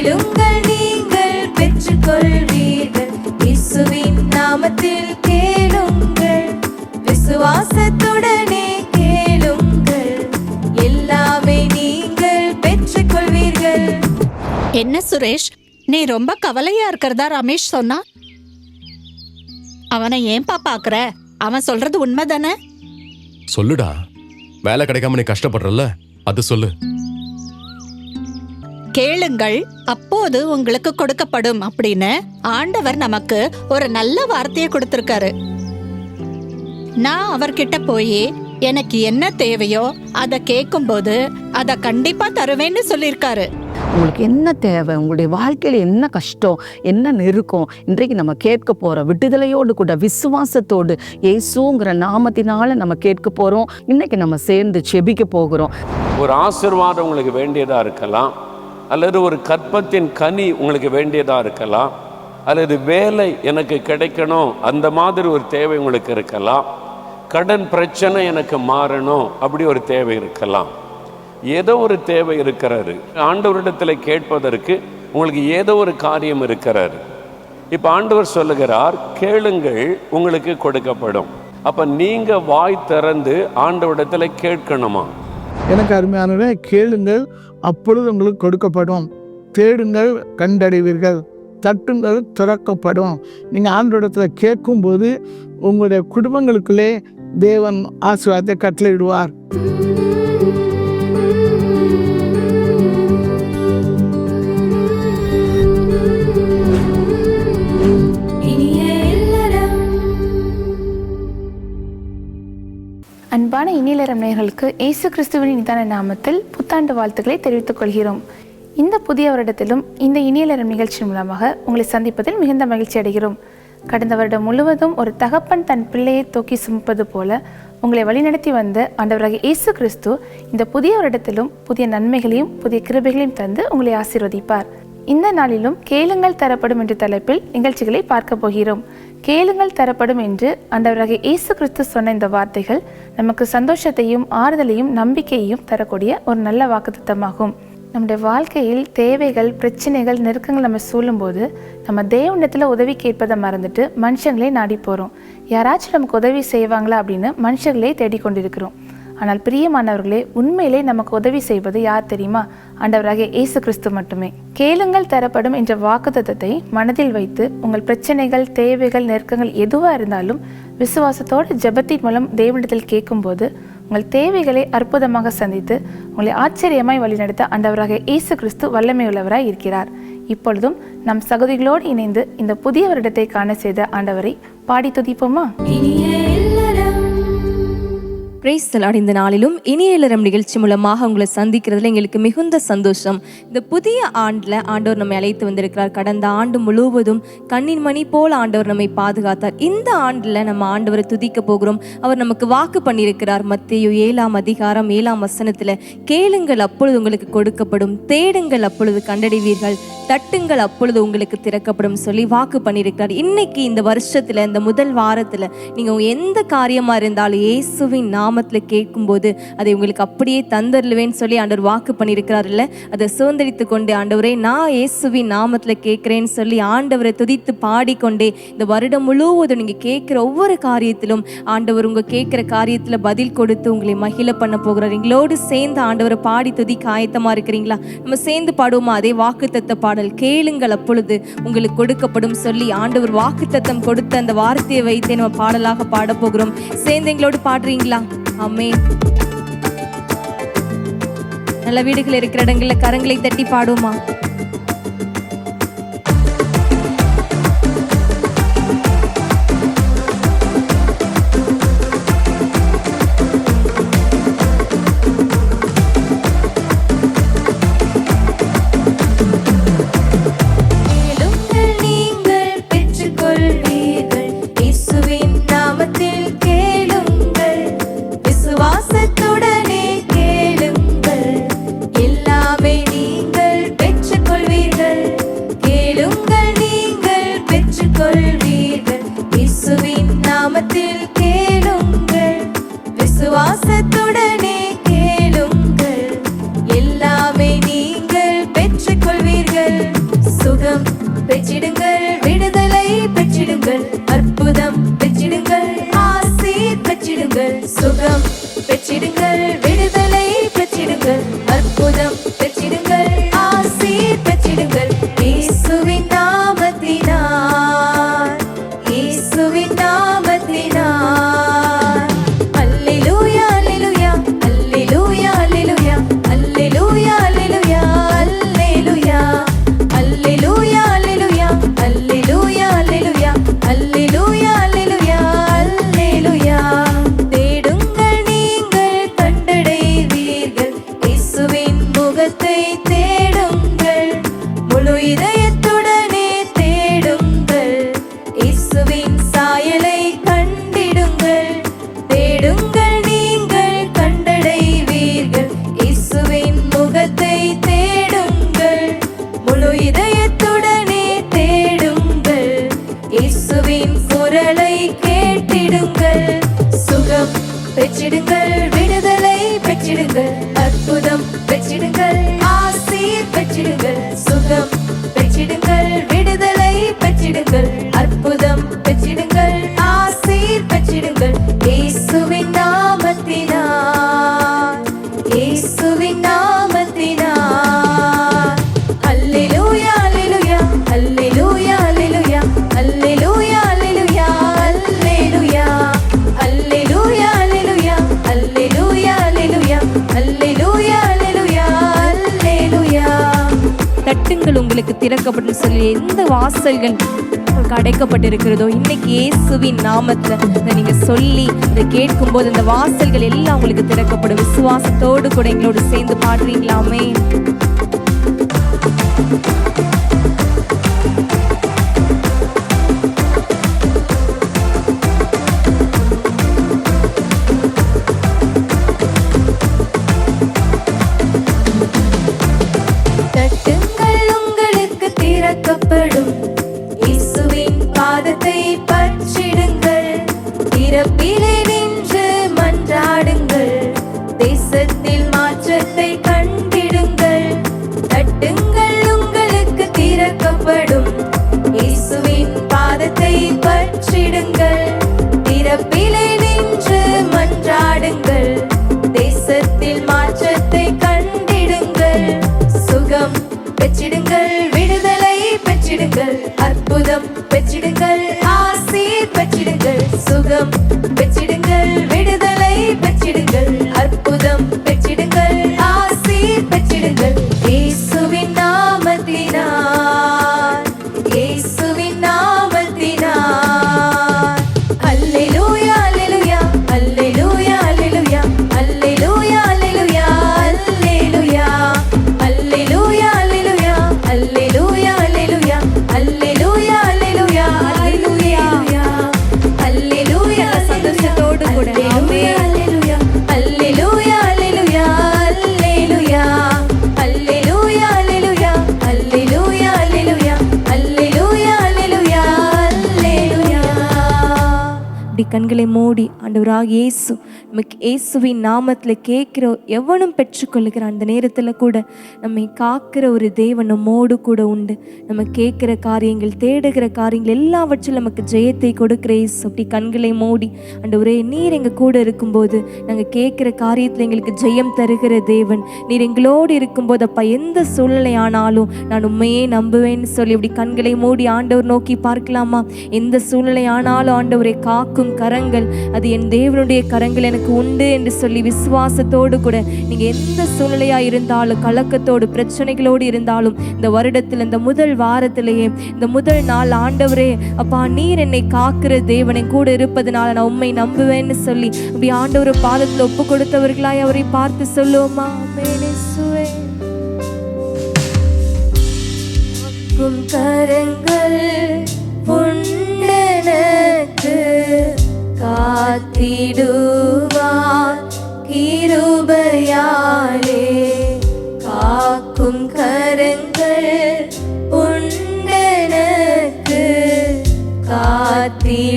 கேளுங்கள் நீங்கள் பெற்றுக்கொள்வீர்கள். இயேசுவின் நாமத்தில் கேளுங்கள், விசுவாசத்துடனே கேளுங்கள், எல்லாமே நீங்கள் பெற்றுக்கொள்வீர்கள். என்ன சுரேஷ், நீ ரொம்ப கவலையா இருக்கிறதா ரமேஷ் சொன்னா? அவனை ஏன்பா பாக்குற? அவன் சொல்றது உண்மைதானே? சொல்லுடா, வேலை கிடைக்காம நீ கஷ்டப்படுறல்ல, அது சொல்லு. கேளுங்கள் அப்போது உங்களுக்கு கொடுக்கப்படும் அப்படின்னு ஆண்டவர் நமக்கு ஒரு நல்ல வார்த்தையை கொடுத்திருக்காரு. நான் அவர்கிட்ட போய் எனக்கு என்ன தேவையோ அதை கேட்கும்போது அதை கண்டிப்பா தருவேன்னு சொல்லியிருக்காரு. உங்களுக்கு என்ன தேவை, உங்களுடைய வாழ்க்கையில் என்ன கஷ்டம், என்ன நெருக்கம், இன்றைக்கு நம்ம கேட்க போகிறோம். விடுதலையோடு கூட விசுவாசத்தோடு இயேசுங்கிற நாமத்தினால நம்ம கேட்க போகிறோம். இன்னைக்கு நம்ம சேர்ந்து செபிக்க போகிறோம். ஒரு ஆசீர்வாதம் உங்களுக்கு வேண்டியதாக இருக்கலாம், அல்லது ஒரு கற்பத்தின் கனி உங்களுக்கு வேண்டியதாக இருக்கலாம், அல்லது வேலை எனக்கு கிடைக்கணும் அந்த மாதிரி ஒரு தேவை உங்களுக்கு இருக்கலாம், கடன் பிரச்சனை எனக்கு மாறணும் அப்படி ஒரு தேவை இருக்கலாம். ஏதோ ஒரு தேவை இருக்கிறாரு. ஆண்டவரிடத்தில் கேட்பதற்கு உங்களுக்கு ஏதோ ஒரு காரியம் இருக்கிறாரு. இப்போ ஆண்டவர் சொல்லுகிறார், கேளுங்கள் உங்களுக்கு கொடுக்கப்படும். அப்போ நீங்கள் வாய் திறந்து ஆண்டவரிடத்தில் கேட்கணுமா? எனக்கு அருமையானவரே, கேளுங்கள் அப்பொழுது உங்களுக்கு கொடுக்கப்படும், தேடுங்கள் கண்டடைவீர்கள், தட்டுங்கள் திறக்கப்படும். நீங்கள் ஆண்டவரிடத்தில் கேட்கும்போது உங்களுடைய குடும்பங்களுக்குள்ளே தேவன் ஆசீர்வாதத்தை கட்டளையிடுவார். அன்பான இனியலரம் நேயர்களுக்கு இயேசு கிறிஸ்துவின் நிதான நாமத்தில் புத்தாண்டு வாழ்த்துக்களை தெரிவித்துக் கொள்கிறோம். இந்த புதிய வருடத்திலும் இந்த இனியலரம் நிகழ்ச்சி மூலமாக உங்களை சந்திப்பதில் மிகுந்த மகிழ்ச்சி அடைகிறோம். கடந்த வருடம் முழுவதும் ஒரு தகப்பன் தன் பிள்ளையை தூக்கி சுமப்பது போல உங்களை வழிநடத்தி வந்த ஆண்டவராகிய இயேசு கிறிஸ்து இந்த புதிய வருடத்திலும் புதிய நன்மைகளையும் புதிய கிருபைகளையும் தந்து உங்களை ஆசீர்வதிப்பார். இந்த நாளிலும் கேளுங்கள் தரப்படும் என்ற தலைப்பில் நிகழ்ச்சிகளை பார்க்க போகிறோம். கேளுங்கள் தரப்படும் என்று ஆண்டவராகிய இயேசு கிறிஸ்து சொன்ன இந்த வார்த்தைகள் நமக்கு சந்தோஷத்தையும் ஆறுதலையும் நம்பிக்கையையும் தரக்கூடிய ஒரு நல்ல வாக்குத்தத்தமாகும். நம்முடைய வாழ்க்கையில் தேவைகள், பிரச்சனைகள், நெருக்கங்கள் நம்ம சூழும்போது நம்ம தேவனிடத்தில் உதவி கேட்பதை மறந்துட்டு மனுஷங்களே நாடி போகிறோம். யாராச்சும் நமக்கு உதவி செய்வாங்களா அப்படின்னு மனுஷங்களே தேடிக்கொண்டிருக்கிறோம். ஆனால் பிரியமானவர்களே, உண்மையிலே நமக்கு உதவி செய்வது யார் தெரியுமா? ஆண்டவராகிய இயேசு கிறிஸ்து மட்டுமே. கேளுங்கள் தரப்படும் என்ற வாக்குத்தத்தத்தை மனதில் வைத்து உங்கள் பிரச்சனைகள், தேவைகள், நெருக்கங்கள் எதுவாக இருந்தாலும் விசுவாசத்தோடு ஜெபத்தின் மூலம் தேவனிடத்தில் கேட்கும்போது உங்கள் தேவைகளை அற்புதமாக சந்தித்து உங்களை ஆச்சரியமாய் வழிநடத்த ஆண்டவராகிய இயேசு கிறிஸ்து வல்லமை உள்ளவராய் இருக்கிறார். இப்பொழுதும் நம் சகோதரிகளோடு இணைந்து இந்த புதிய வருடத்தை காண செய்த ஆண்டவரை பாடி துதிப்போமா? Praise the Lord. இந்த நாளிலும் இனிய இல்லறம் நிகழ்ச்சி மூலமாக உங்களை சந்திக்கிறதுல எங்களுக்கு மிகுந்த சந்தோஷம். இந்த புதிய ஆண்டில் ஆண்டவர் நம்மை அழைத்து வந்திருக்கிறார். கடந்த ஆண்டு முழுவதும் கண்ணின் மணி போல் ஆண்டவர் நம்மை பாதுகாத்தார். இந்த ஆண்டில் நம்ம ஆண்டவரை துதிக்க போகிறோம். அவர் நமக்கு வாக்கு பண்ணியிருக்கிறார். மத்தேயு 7:7 கேளுங்கள் அப்பொழுது உங்களுக்கு கொடுக்கப்படும், தேடுங்கள் அப்பொழுது கண்டடைவீர்கள், தட்டுங்கள் அப்பொழுது உங்களுக்கு திறக்கப்படும் சொல்லி வாக்கு பண்ணியிருக்கிறார். இன்னைக்கு இந்த வருஷத்துல, இந்த முதல் வாரத்துல நீங்க எந்த காரியமா இருந்தாலும் இயேசுவின் நாமத்துல கேட்கும்போது அதை உங்களுக்கு அப்படியே தந்தருவேன்னு சொல்லி ஆண்டவர் வாக்கு பண்ணியிருக்கிறார். இல்ல, அதை சுதந்திரித்து கொண்டு ஆண்டவரே நான் இயேசுவின் நாமத்துல கேட்கிறேன்னு சொல்லி ஆண்டவரை துதித்து பாடிக்கொண்டே இந்த வருடம் முழுவதும் நீங்க கேட்கிற ஒவ்வொரு காரியத்திலும் ஆண்டவர் உங்க கேட்கிற காரியத்துல பதில் கொடுத்து உங்களை மகிழ பண்ண போகிறார். எங்களோடு சேர்ந்து ஆண்டவரை பாடி துதிக்க ஆயத்தமா இருக்கிறீங்களா? நம்ம சேர்ந்து பாடுவோமா? அதே வாக்குத்தத்த பாடல், கேளுங்கள் அப்பொழுது உங்களுக்கு கொடுக்கப்படும் சொல்லி ஆண்டவர் வாக்குத்தத்தம் கொடுத்த அந்த வார்த்தையை வைத்தே நம்ம பாடலாக பாட போகிறோம். சேர்ந்து எங்களோடு பாடுறீங்களா? ஆமென். நல்ல வீடுகள் இருக்கிற இடங்கள்ல கரங்களை தட்டி பாடுவோமா? விசுவாசத்துடனே கேளுங்கள், எல்லாமே நீங்கள் பெற்றுக்கொள்வீர்கள். சுகம் பெற்றிடுங்கள், விடுதலை பெற்றிடுங்கள், அற்புதம் பெற்றிடுங்கள், ஆசீர் பெற்றிடுங்கள். சுகம் பெற்றிடுங்கள், விடுதலை பெற்றிடுங்கள், அற்புதம் பெற்றிடுங்கள், ஆசீர் பெற்றிடுங்கள். இயேசுவின் நாமத்தினார், இயேசுவின் நாமத்தினார். அல்லேலூயா அல்லேலூயா அல்லேலூயா அல்லேலூயா அல்லேலூயா அல்லேலூயா அல்லேலூயா அல்லேலூயா அல்லேலூயா அல்லேலூயா அல்லேலூயா அல்லேலூயா அல்லேலூயா. தேடுங்கள் நீங்கள் கண்டடைவீர்கள், இயேசுவின் முகத்தை தேடுங்கள், முழு இதயத்துடனே தேடுங்கள், இயேசுவின் சாயலை கண்டிடுங்கள். தேடுங்கள் நீங்கள் கண்டடைவீர்கள், இயேசுவின் முகத்தை தேடுங்கள், முழு இதயத்துடனே தேடுங்கள், இயேசுவின் குரலை கேட்டிடுங்கள். சுகம் பெற்றிடுங்கள், விடுதலை பெற்றிடுங்கள், அற்புதம் பெற்றிடுங்கள், ஆசீர் பெற்றிடுங்கள். சுகம் பெற்றிடுங்கள், விடுதலை பெற்றிடுங்கள், அற்புதம் பெற்றிடுங்கள், ஆசீர் பெற்றிடுங்கள். இயேசுவின் நாமத்தினார், இயேசுவின் நாமத்தினார். அல்லேலூயா அல்லேலூயா அல்லேலூயா அல்லேலூயா அல்லேலூயா அல்லேலூயா அல்லேலூயா அல்லேலூயா அல்லேலூயா அல்லேலூயா அல்லேலூயா அல்லேலூயா அல்லேலூயா. தட்டுங்கள் உங்களுக்கு திறக்கப்படும் சொல்லி எந்த வாசல்கள் உங்களுக்கு அடைக்கப்பட்டிருக்கிறதோ இன்னைக்கு இயேசுவின் நாமத்துல இதை நீங்க சொல்லி இதை கேட்கும்போது அந்த வாசல்கள் எல்லாம் உங்களுக்கு திறக்கப்படும். விசுவாசத்தோடு கூட எங்களோடு சேர்ந்து பாடுறீங்களாமே. தட்டுங்கள் உங்களுக்கு திறக்கப்படும், இயேசுவின் பாதத்தை பற்றிடுங்கள், திறப்பிலே நின்று மன்றாடுங்கள், தேசத்தில் மாற்றத்தை கண்டிடுங்கள். தட்டுங்கள் உங்களுக்கு திறக்கப்படும், இயேசுவின் பாதத்தை பற்றிடுங்கள், திறப்பிலே நின்று மன்றாடுங்கள், தேசத்தில் மாற்றத்தை கண்டிடுங்கள். சுகம் பெற்றிடுங்கள், விடுதலை பெற்றிடுங்கள், அற்புதம் பெற்றிடுங்கள், ஆசீர் பெற்றிடுங்கள். சுகம் பெற்றிடுங்கள், விடுதலை பெற்றிடுங்கள், அற்புதம் பெற்றிடுங்கள், ஆசீர் பெற்றிடுங்கள். இயேசுவின் நாமத்தினார், இயேசுவின் நாமத்தினார். அல்லேலூயா அல்லேலூயா அல்லேலூயா அல்லேலூயா அல்லேலூயா அல்லேலூயா அல்லேலூயா அல்லேலூயா அல்லேலூயா அல்லேலூயா அல்லேலூயா அல்லேலூயா அல்லேலூயா அல்லேலூயா. சந்தோஷத்தோடு கூட அல்லேலூயா அல்லேலூயா அல்லேலூயா அல்லேலூயா அல்லேலூயா அல்லேலூயா அல்லேலூயா அல்லேலூயா அல்லேலூயா அல்லேலூயா அல்லேலூயா அல்லேலூயா. இப்படி கண்களை மூடி ஆண்டவராக இயேசு நமக்கு இயேசுவின் நாமத்தில் கேட்கிற எவனும் பெற்றுக்கொள்ளுகிற அந்த நேரத்தில் கூட நம்மை காக்கிற ஒரு தேவன் நம்மோடு கூட உண்டு. நம்ம கேட்குற காரியங்கள், தேடுகிற காரியங்கள் எல்லாவற்றிலும் நமக்கு ஜெயத்தை கொடுக்கிற இயேசு. அப்படி கண்களை மூடி ஆண்டவரே நீர் எங்கள் கூட இருக்கும்போது நாங்கள் கேட்குற காரியத்தில் எங்களுக்கு ஜெயம் தருகிற தேவன் நீர் எங்களோடு இருக்கும்போது அப்பா எந்த சூழ்நிலை ஆனாலும் நான் உண்மையே நம்புவேன்னு சொல்லி இப்படி கண்களை மூடி ஆண்டவர் நோக்கி பார்க்கலாமா? எந்த சூழ்நிலை ஆனாலும் ஆண்டவரை காக்கும் கரங்கள் அது என் தேவனுடைய கரங்கள் எனக்கு உண்டு என்று சொல்லி விசுவாசத்தோடு கூட நீங்கள் எந்த சூழ்நிலையா இருந்தாலும், கலக்கத்தோடு பிரச்சனைகளோடு இருந்தாலும், இந்த வருடத்தில் இந்த முதல் வாரத்திலேயே இந்த முதல் நாள் ஆண்டவரே அப்பா நீர் என்னை காக்கிற தேவனை கூட இருப்பதனால நான் உண்மை நம்புவேன்னு சொல்லி அப்படி ஆண்டவர் பாதத்தில் ஒப்பு கொடுத்தவர்களாய் அவரை பார்த்து சொல்லுவோமா? கரங்கள் உண்டெனக்கு காத்திடுவார் கிருபையாலே. காக்கும் கரங்கள் உண்டெனக்கு காத்திடுவார்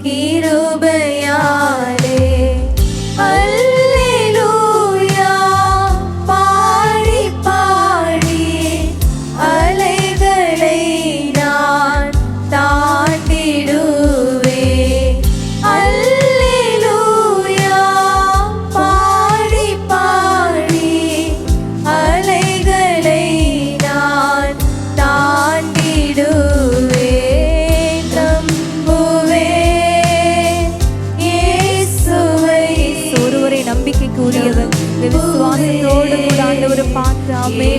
கிருபையாலே. அல்லேலூயா பாடி பாடி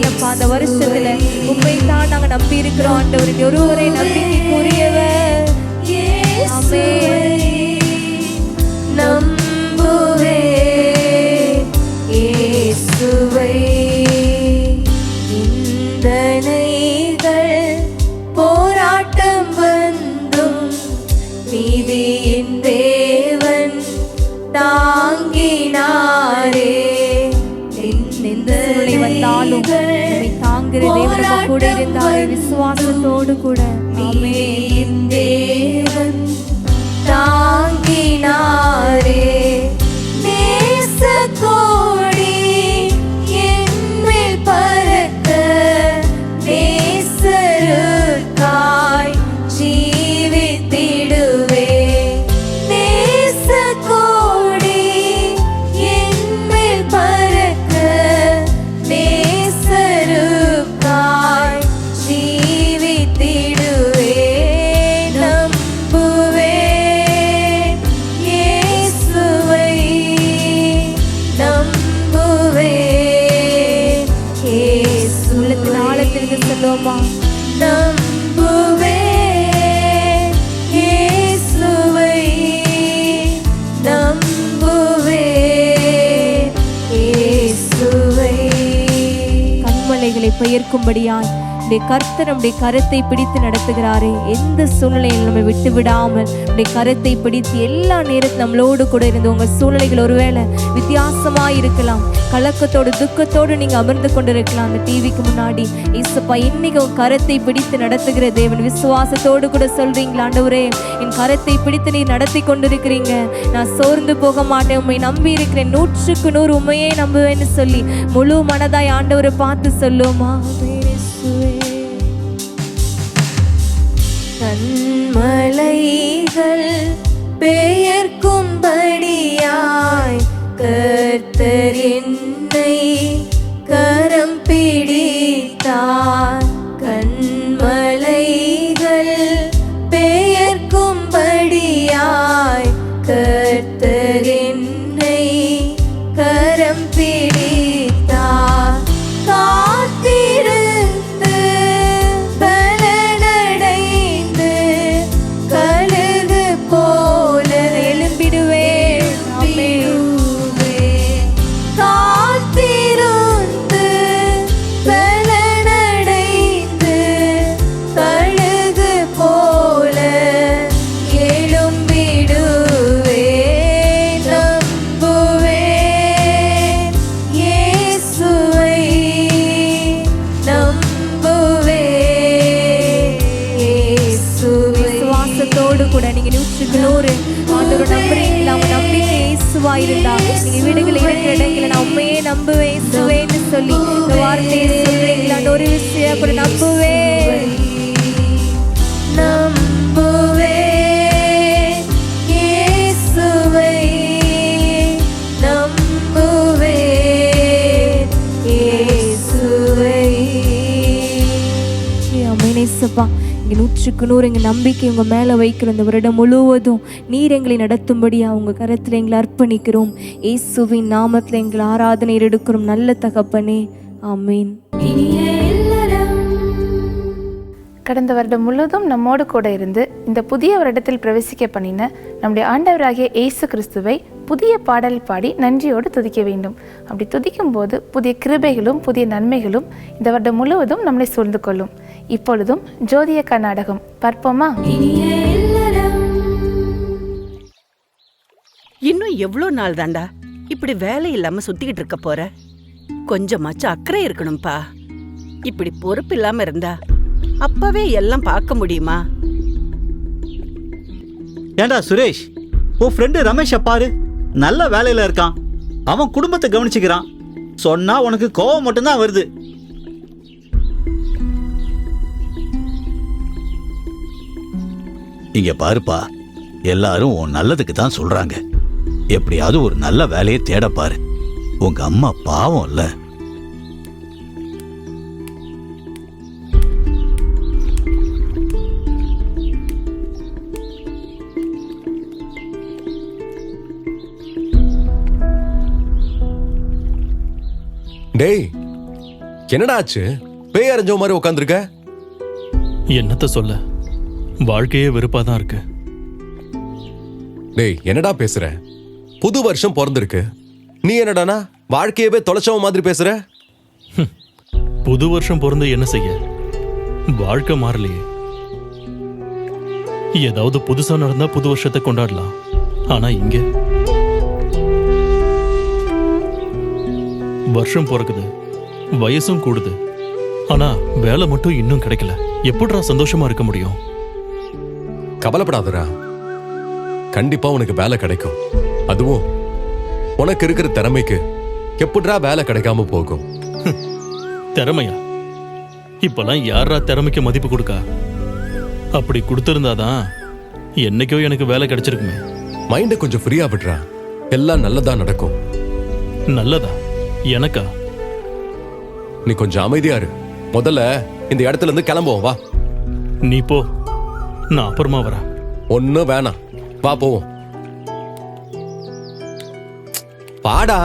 ஏனப்பா அந்த வருஷத்துல உண்மை தான் நாங்க நம்பி இருக்கிறோம் ஆண்டவரே. ஒருவரை நம்பிக்கைக்குரியவர். நம்புவே இயேசுவை. நிந்தனைகள் போராட்டம் வந்தும் நீதியின் தேவன் தாங்கினாரே. நிந்தனை வந்தாலும் நம்மை தாங்குற தேவன் நம்ம கூட இருந்தாரே, விசுவாசத்தோடு கூட. நீதியின் தேவன் தாங்கினாரே. நேசக்கோடி என்மேல் பறக்க நேசருக்காய் ஜீவித்திடுவே. நேசக்கோடி என்மேல் பறக்க நேசருக்காய் ஜீவித்திடுவே. நம்புவேன் இயேசுவை. நம்புவேன் இயேசுவை. உள்ளத்தின் ஆழத்திற்கு சொல்லுவோமா? நம்புவேன் இயேசுவை. நம்புவேன் இயேசுவை. கண்மலைகளை பெயர்க்கும்படியாய் உடைய கர்த்தர் நம்முடைய கரத்தை பிடித்து நடத்துகிறாரே. எந்த சூழ்நிலையில் நம்ம விட்டு விடாமல் உடைய கரத்தை பிடித்து எல்லா நேரத்தில் நம்மளோடு கூட இருந்து உங்கள் சூழ்நிலைகள் ஒருவேளை வித்தியாசமாக இருக்கலாம், கலக்கத்தோடு துக்கத்தோடு நீங்கள் அமர்ந்து கொண்டு இருக்கலாம். அந்த டிவிக்கு முன்னாடி இயேசுப்பா இன்னைக்கு உன் கரத்தை பிடித்து நடத்துகிற தேவன். விசுவாசத்தோடு கூட சொல்றீங்களா, ஆண்டவரே என் கரத்தை பிடித்து நீர் நடத்தி கொண்டிருக்கிறீங்க, நான் சோர்ந்து போக மாட்டேன், உண்மை நம்பி இருக்கிறேன், 100க்கு 100 உண்மையே நம்புவேன்னு சொல்லி முழு மனதாய் ஆண்டவரை பார்த்து சொல்லுவோமா? கண்மலைகள் பெயர்க்கும்படியாய் கர்த்தர் என்னை கரம் பிடித்தார். கண்மலைகள் பெயர்க்கும்படியாய் கர்த்தர் என்னை கரம் பிடித்தார். காத்திருந்து பலனடைந்து கழுகு போல எழும்பிடுவேன். காத்திருந்து பலனடைந்து கழுகு போல எழும்பிடுவேன். நம்புவேன் இயேசுவை. நம்புவேன் இயேசுவை. விசுவாசத்தோடு கூட நீங்க 100க்கு 100 ஆண்டவரை நம்புறீங்களா? உங்க நம்பிக்கை இயேசுவா இருந்தா நீங்க வீடுகள் இருக்கிற இடங்களை நான் உண்மையே நம்புவேன் இயேசுவேன்னு சொல்லி இந்த வார்த்தையை சொல்றீங்களா? ஒரு விஷயம் கூட நம்புவேன். நம்புவேன் இயேசுவை. நம்புவேன் இயேசுவை. அமேனேசப்பா இங்கே 100க்கு 100 எங்கள் நம்பிக்கை உங்கள் மேலே வைக்கிற இந்த வருடம் முழுவதும் நீர் எங்களை நடத்தும்படியா உங்கள் கரத்தில் எங்களை அர்ப்பணிக்கிறோம். இயேசுவின் நாமத்தில் எங்களை ஆராதனை எடுக்கிறோம் நல்ல தகப்பனே, ஆமீன். கடந்த வருடம் முழுவதும் நம்மோடு கூட இருந்து இந்த புதிய வருடத்தில் பிரவேசிக்க பண்ணின நம்முடைய ஆண்டவராகிய இயேசு கிறிஸ்துவை புதிய பாடல் பாடி நன்றியோடு துதிக்க வேண்டும். அப்படி துதிக்கும் போது புதிய கிருபைகளும் புதிய நன்மைகளும் இந்த வருடம் முழுவதும் நம்மளை சூழ்ந்து கொள்ளும். இப்பொழுதும் ஜோதிய கர்நாடகம் பார்ப்போமா? இன்னும் எவ்வளோ நாள் தாண்டா இப்படி வேலை இல்லாம சுத்திக்கிட்டு இருக்க போற? கொஞ்சமாச்சும் அக்கறை இருக்கணும்பா. இப்படி பொறுப்பு இல்லாம இருந்தா அப்பவே எல்லாம் பார்க்க முடியுமா? ஏண்டா சுரேஷ், உன் ஃப்ரெண்டு ரமேஷ பாரு, நல்ல வேலையில இருக்கான், அவன் குடும்பத்தை கவனிச்சுக்கிறான். சொன்னா உனக்கு கோவம் மட்டும்தான் வருது. இங்க பாருப்பா, எல்லாரும் உன் நல்லதுக்கு தான் சொல்றாங்க. எப்படியாவது ஒரு நல்ல வேலையை தேட பாரு. உங்க அம்மா பாவம் இல்ல. டேய், என்னடா ஆச்சு? பேய் அரைஞ்ச மாதிரி உட்காந்துருக்க. என்னத்த சொல்ல, வாழ்க்கையே வெறுப்பா தான் இருக்கு. டேய், என்னடா பேசுற? புது வருஷம் பிறந்திருக்கு, நீ என்னடானா வாழ்க்கையவே தொலைச்சவ மாதிரி பேசுற? புது வருஷம் பிறந்து என்ன செய்ய, வாழ்க்கை மாறலையே. ஏதாவது புதுசா நடந்தா புது வருஷத்தை கொண்டாடலாம். ஆனா இங்க வருஷம் பிறக்குது, வயசும் கூடுது, ஆனா வேலை மட்டும் இன்னும் கிடைக்கல. எப்படிடா சந்தோஷமா இருக்க முடியும்? கவலைப்படாதடா, கண்டிப்பா உனக்கு வேலை கிடைக்கும். அதுவும் உனக்கு இருக்கிற திறமைக்கு எப்படிடா வேலை கிடைக்காம போகும்? திறமையா? இப்பெல்லாம் யாரா திறமைக்கு மதிப்பு கொடுக்கா? அப்படி கொடுத்திருந்தாதான் என்னைக்கோ எனக்கு வேலை கிடைச்சிருக்குமே. மைண்ட கொஞ்சம் ஃப்ரீயா விடுறா, எல்லாம் நல்லதா நடக்கும். நல்லதா? எனக்கா? நீ கொஞ்சம் அமைதியா இரு. முதல்ல இந்த இடத்துல இருந்து கிளம்புவோம், வா. நீ போ, நான் அப்புறமா வரேன். ஒன்னும் வேணாம், வா போவோம். பாடா.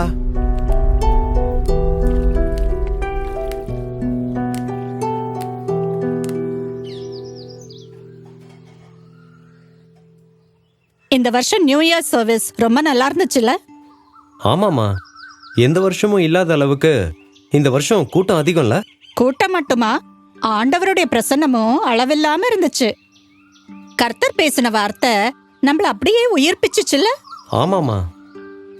இந்த வருஷம் நியூ இயர் சர்வீஸ் ரொம்ப நல்லா இருந்துச்சுல்ல? ஆமாமா, எந்த வருஷமும் இல்லாத அளவுக்கு இந்த வருஷம் கூட்டம் அதிகம்ல. கூட்டம் மட்டுமா, ஆண்டவருடைய பிரசன்னமும் அளவில்லாம இருந்துச்சு. கர்த்தர் பேசின வார்த்தை நம்மள அப்படியே உயிர்ப்பிச்சுச்சுல்ல? ஆமாமா,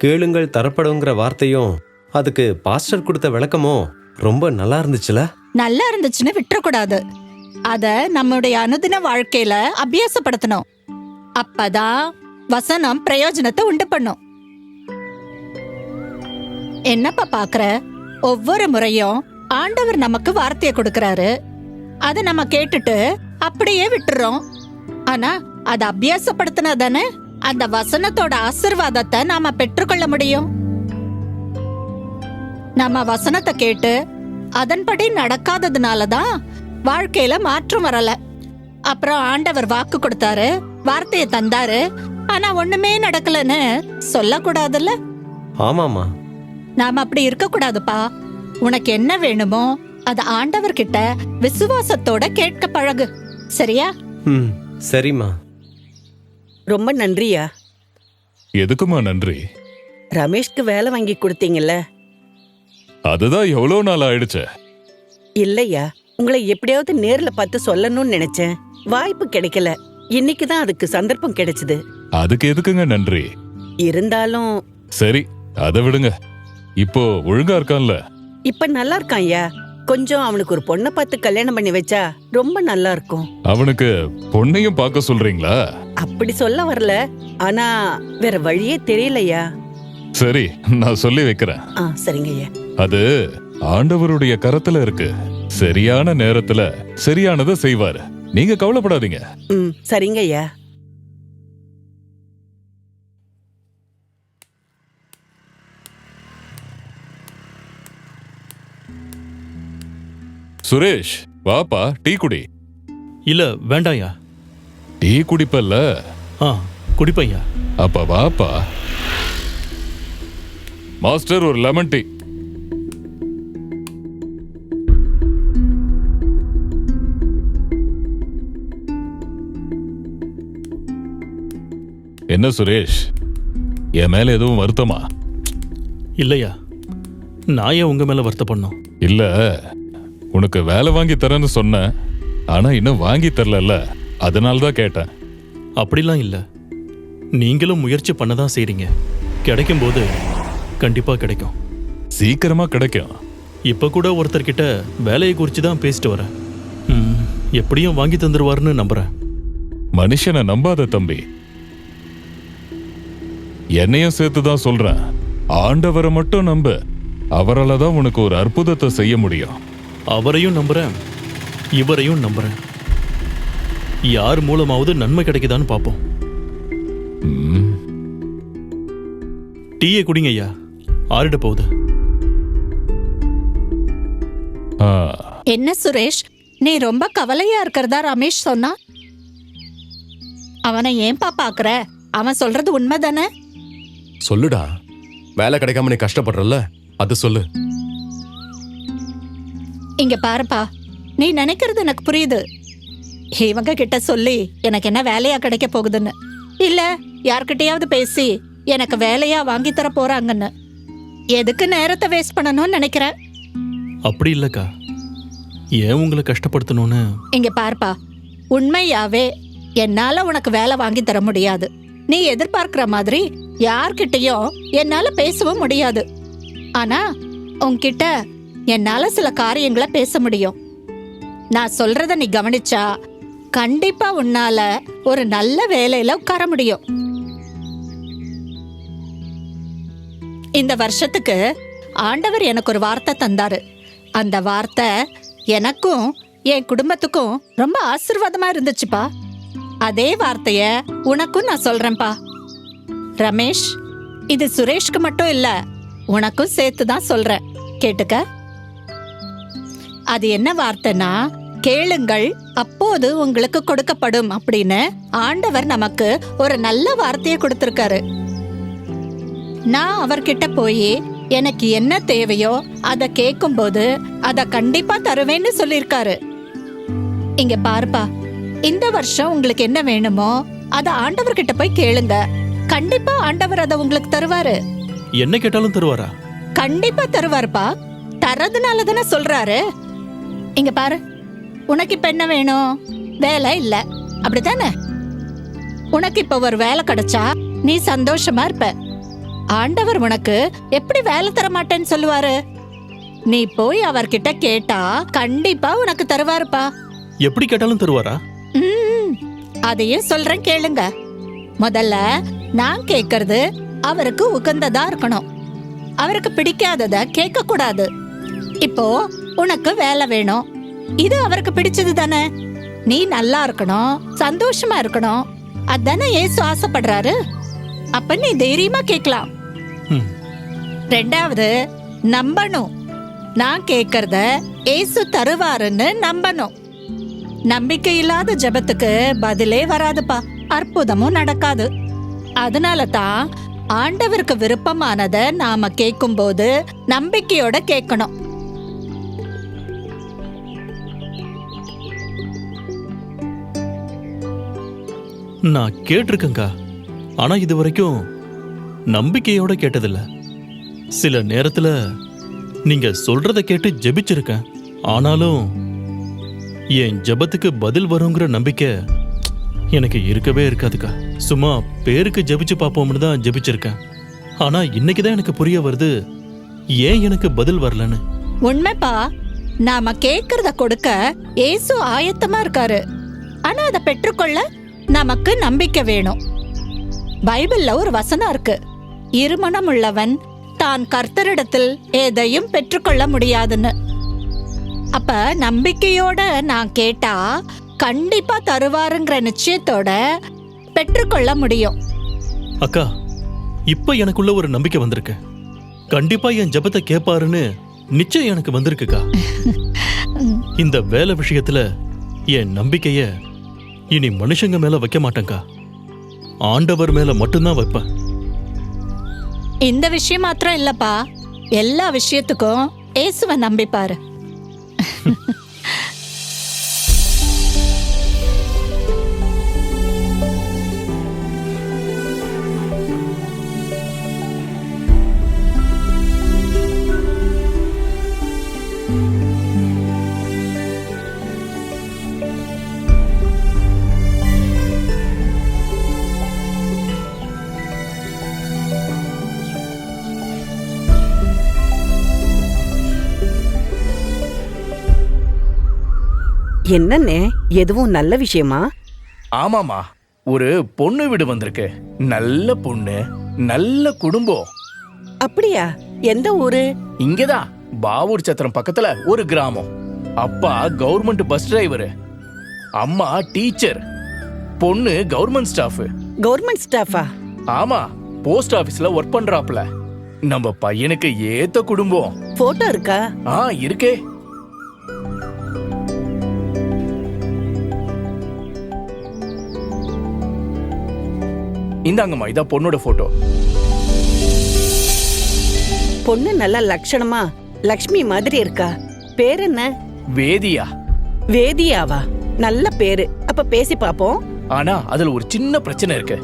கேளுங்கள் தரப்படுங்கிற வார்த்தையும் அதுக்கு பாஸ்டர் கொடுத்த விளக்கமும் ரொம்ப நல்லா இருந்துச்சுல. நல்லா இருந்துச்சுன்னு விட்டுறக்கூடாது. அத நம்முடைய அனுதின வாழ்க்கையில அபியாசப்படுத்தணும். அப்பதான் வசனம் பிரயோஜனத்தை உண்டு பண்ணும். என்னப்பா பாக்குற? ஒவ்வொரு முறையும் ஆண்டவர் நமக்கு வார்த்தையை கொடுக்கறாரு, அதை நம்ம கேட்டுட்டு அப்படியே விட்டுறோம். ஆனா அதை அபியாசப்படுத்தினா தானே அந்த வசனத்தோட ஆசீர்வாதத்தை நாம பெற்றுக்கொள்ள முடியும். நம்ம வசனத்தை கேட்டு அதன்படி நடக்காததுனாலதான் வாழ்க்கையில மாற்றம் வரல. அப்புறம் ஆண்டவர் வாக்கு கொடுத்தாரு, வார்த்தையை தந்தாரு, ஆனா ஒண்ணுமே நடக்கலன்னு சொல்லக்கூடாதுல்ல? ஆமாமா, நாம அப்படி இருக்க கூடாதுப்பா. உனக்கு என்ன வேணுமோ அத ஆண்டவர்கிட்ட விசுவாசத்தோட கேட்க பழகு, சரியா? சரிம்மா. ரொம்ப நன்றியா. எதுக்குமா நன்றி? ரமேஷ்க்கு வேலை வாங்கி கொடுத்தீங்கல்ல. அதுதான் எவ்வளவு நாள் ஆயிடுச்சு. இல்லையா, உங்களை எப்படியாவது நேர்ல பார்த்து சொல்லணும்னு நினைச்சேன், வாய்ப்பு கிடைக்கல. இன்னைக்குதான் அதுக்கு சந்தர்ப்பம் கிடைச்சது. அதுக்கு எதுக்குங்க நன்றி? இருந்தாலும் சரி, அதை விடுங்க. இப்போ ஒழுங்கா இருக்கான்ல? இப்ப நல்லா இருக்கான்யா. கொஞ்சம் அவனுக்கு ஒரு பொண்ணை பார்த்து கல்யாணம் பண்ணி வச்சா ரொம்ப நல்லா இருக்கும். அவனுக்கு பொண்ணையும் பார்க்க சொல்றீங்களா? அப்படி சொல்ல வரல, ஆனா வேற வழியே தெரியலையா. சரி, நான் சொல்லி வைக்கிறேன். சரிங்கய்யா. அது ஆண்டவருடைய கரத்துல இருக்கு. சரியான நேரத்துல சரியானதை செய்வாரு. நீங்க கவலைப்படாதீங்க. சரிங்கய்யா. சுரேஷ், வாப்பா, டீ குடி. இல்ல வேண்டாயா. டீ குடிப்பல்ல? குடிப்பையா. அப்ப வாப்பா. மாஸ்டர், ஒரு லெமன் டீ. என்ன சுரேஷ், என் மேல எதுவும் வருத்தமா? இல்லையா, நான் ஏன் உங்க மேல வருத்தப்படணும்? இல்ல, உனக்கு வேலை வாங்கி தரேன்னு சொன்னேன், ஆனா இன்னும் வாங்கி தரல, அதனாலதான் கேட்டேன். அப்படிலாம் இல்ல, நீங்களும் முயற்சி பண்ணதான் செய்றீங்க. கிடைக்கும் போது கண்டிப்பா கிடைக்கும். சீக்கிரமா கிடைக்கும். இப்ப கூட ஒருத்தர்கிட்ட வேலையை குறிச்சு தான் பேசிட்டு வரேன். எப்படியும் வாங்கி தந்துருவாருன்னு நம்புறேன். மனுஷனை நம்பாத தம்பி, என்னையும் சேர்த்துதான் சொல்றேன். ஆண்டவரை மட்டும் நம்ப, அவரால தான் உனக்கு ஒரு அற்புதத்தை செய்ய முடியும். அவரையும் நம்புறேன், இவரையும் நம்புறேன். யார் மூலமாவது நன்மை கிடைக்குதான்னு பாப்போம். டீயை குடிங்க ஐயா, ஆறிட போகுது. என்ன சுரேஷ், நீ ரொம்ப கவலையா இருக்கிறதா ரமேஷ் சொன்னா? அவனை ஏன்பா பாக்குற? அவன் சொல்றது உண்மைதானே? சொல்லுடா, வேலை கிடைக்காம நீ கஷ்டப்படுறல்ல, அது சொல்லு. இங்க பாருப்பா, நீ நினைக்கிறது எனக்கு புரியுது. இவங்க கிட்ட சொல்லி எனக்கு என்ன வேலையா கிடைக்க போகுதுன்னு, இல்ல யார்கிட்டயாவது பேசி எனக்கு வேலையா வாங்கி தர போறாங்கன்னு. எதுக்கு நேரத்தை வேஸ்ட் பண்ணணும்னு நினைக்கிறேன். அப்படி இல்லக்கா, ஏன் உங்களை கஷ்டப்படுத்தணும்னு. இங்க பாருப்பா, உண்மையாவே என்னால உனக்கு வேலை வாங்கி தர முடியாது. நீ எதிர்பார்க்கிற மாதிரி யார்கிட்டயும் என்னால பேசவும் முடியாது. ஆனா உன்கிட்ட என்னால சில காரியங்களை பேச முடியும். நான் சொல்றத நீ கவனிச்சா கண்டிப்பா உன்னால ஒரு நல்ல வேலையில உட்கார முடியும். இந்த வருஷத்துக்கு ஆண்டவர் எனக்கு ஒரு வார்த்தை தந்தாரு. அந்த வார்த்தை எனக்கும் என் குடும்பத்துக்கும் ரொம்ப ஆசீர்வாதமா இருந்துச்சுப்பா. அதே வார்த்தைய உனக்கும் நான் சொல்றேன்பா. ரமேஷ், இது சுரேஷ்க்கு மட்டும் இல்ல, உனக்கும் சேர்த்து தான் சொல்றேன், கேட்டுக்க. அது என்ன வார்த்தைனா, கேளுங்கள் அப்போது உங்களுக்கு கொடுக்கப்படும் அப்படின்னு ஆண்டவர் நமக்கு ஒரு நல்ல வார்த்தையை கொடுத்திருக்காரு. நான் அவர்கிட்ட போய் எனக்கு என்ன தேவையோ அதை கேட்கும்போது அதை கண்டிப்பா தருவேன்னு சொல்லியிருக்காரு. இங்க பாருப்பா, இந்த வருஷம் உங்களுக்கு என்ன வேணுமோ அதை ஆண்டவர்கிட்ட போய் கேளுங்க. கண்டிப்பா ஆண்டவர் அதை உங்களுக்கு தருவாரு. என்ன கேட்டாலும் தருவாரா? கண்டிப்பா தருவாருப்பா. தர்றதுனால தானே சொல்றாரு. இங்க பாரு, உனக்கு இப்ப என்ன வேணும்? வேலை இல்ல, அப்படித்தானே? உனக்கு இப்ப ஒரு வேலை கிடைச்சா நீ சந்தோஷமா இருப்ப. ஆண்டவர் உனக்கு எப்படி வேலை தர மாட்டேன்னு சொல்லுவாரு? நீ போய் அவர்கிட்ட கேட்டா கண்டிப்பா உனக்கு தருவாருப்பா. எப்படி கேட்டாலும் தருவாரா? அதையும் சொல்றேன், கேளுங்க. முதல்ல நான் கேக்குறது அவருக்கு உகந்ததா இருக்கணும். அவருக்கு பிடிக்காதத கேட்க கூடாது. இப்போ உனக்கு வேலை வேணும், இது அவருக்கு பிடிச்சது தானே. நீ நல்லா இருக்கணும், சந்தோஷமா இருக்கணும், அதானே இயேசு ஆசைப்படுறாரு. அப்ப நீ தைரியமா கேட்கலாம். ரெண்டாவது, நம்பணும். நான் கேட்கறத இயேசு தருவாருன்னு நம்பணும். நம்பிக்கை இல்லாத ஜெபத்துக்கு பதிலே வராதுப்பா, அற்புதமும் நடக்காது. அதனால தான் ஆண்டவருக்கு விருப்பமானத நாம கேட்கும்போது நம்பிக்கையோட கேட்கணும். நான் கேட்டிருக்கேங்க்கா, ஆனா இது வரைக்கும் நம்பிக்கையோட கேட்டதில்ல. சில நேரத்துல நீங்க சொல்றத கேட்டு ஜெபிச்சிருக்கேன், ஆனாலும் என் ஜெபத்துக்கு பதில் வருங்கிற நம்பிக்கை எனக்கு இருக்கவே இருக்காதுக்கா. சும்மா பேருக்கு ஜெபிச்சு பார்ப்போம்னு தான் ஜெபிச்சிருக்கேன். ஆனா இன்னைக்குதான் எனக்கு புரிய வருது ஏன் எனக்கு பதில் வரலன்னு. உண்மைப்பா, நாம கேட்கறத கொடுக்க இயேசு ஆயத்தமா இருக்காரு. ஆனா அதை பெற்றுக்கொள்ள நமக்கு நம்பிக்கை வேணும். பைபிள்ல ஒரு வசனம் இருக்கு, இருமனம் உள்ளவன் தான் கர்த்தரிடத்தில் எதையும் பெற்றுக்கொள்ள முடியாதுன்னு. அப்ப நம்பிக்கையோட நான் கேட்டா கண்டிப்பா தருவாருங்கிற நிச்சயத்தோட பெற்றுக்கொள்ள முடியும். அக்கா, இப்ப எனக்குள்ள ஒரு நம்பிக்கை வந்திருக்கு. கண்டிப்பா என் ஜெபத்தை கேட்பாருன்னு நிச்சயம் எனக்கு வந்திருக்குக்கா. இந்த வேலை விஷயத்துல என் நம்பிக்கைய இனி மனுஷங்க மேல வைக்க மாட்டேங்க்கா, ஆண்டவர் மேல மட்டும்தான் வைப்பேன். இந்த விஷயம் மாத்திரம் இல்லப்பா, எல்லா விஷயத்துக்கும் இயேசுவை நம்பிப்பாரு. என்னண்ணே, எதுவும் நல்ல விஷயமா? ஆமாமா, ஒரு பொண்ணு வீடு வந்திருக்கு. நல்ல பொண்ணு, நல்ல குடும்பம். அப்படியா? எந்த ஊரு? இங்கதான் பாவூர் சத்திரம் பக்கத்துல ஒரு கிராமம். அப்பா கவர்மெண்ட் பஸ் டிரைவர், அம்மா டீச்சர், பொண்ணு கவர்மெண்ட் ஸ்டாஃப். கவர்மெண்ட் ஸ்டாஃபா? ஆமா, போஸ்ட் ஆபீஸ்ல ஒர்க் பண்றாப்ல. நம்ம பையனுக்கு ஏத்த குடும்பம். போட்டோ இருக்கா? இருக்கே. இந்தாங்கம்மா, இதான் பொண்ணோட போட்டோ. பொண்ணு நல்ல லட்சணமா லக்ஷ்மி மாதிரி இருக்கா. பேர் என்ன? வேதியா. வேதியாவா? நல்ல பேரு. அப்ப பேசி பாப்போம். ஆனா அதுல ஒரு சின்ன பிரச்சனை இருக்கு.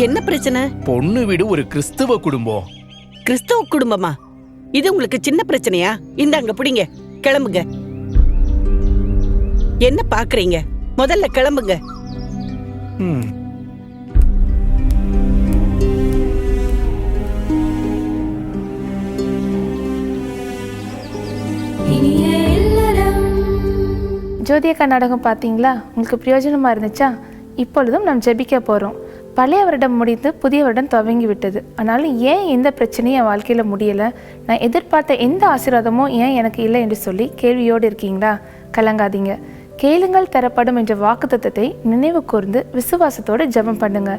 என்ன பிரச்சனை? பொண்ணு வீடு ஒரு கிறிஸ்துவ குடும்பம். கிறிஸ்தவ குடும்பமா? இது உங்களுக்கு சின்ன பிரச்சனையா? இந்தாங்க பிடிங்க, கிளம்புங்க. என்ன பாக்குறீங்க? முதல்ல கிளம்புங்க. ஜோதியக்கா நாடகம் பார்த்தீங்களா? உங்களுக்கு பிரயோஜனமாக இருந்துச்சா? இப்பொழுதும் நாம் ஜெபிக்க போகிறோம். பழைய வருடம் முடிந்து புதிய வருடம் துவங்கி விட்டது. ஆனாலும் ஏன் எந்த பிரச்சனையும் என் வாழ்க்கையில் முடியலை, நான் எதிர்பார்த்த எந்த ஆசீர்வாதமும் ஏன் எனக்கு இல்லை என்று சொல்லி கேள்வியோடு இருக்கீங்களா? கலங்காதீங்க. கேளுங்கள் தரப்படும் என்ற வாக்குத்தத்தத்தை நினைவு கூர்ந்து விசுவாசத்தோடு ஜெபம் பண்ணுங்க.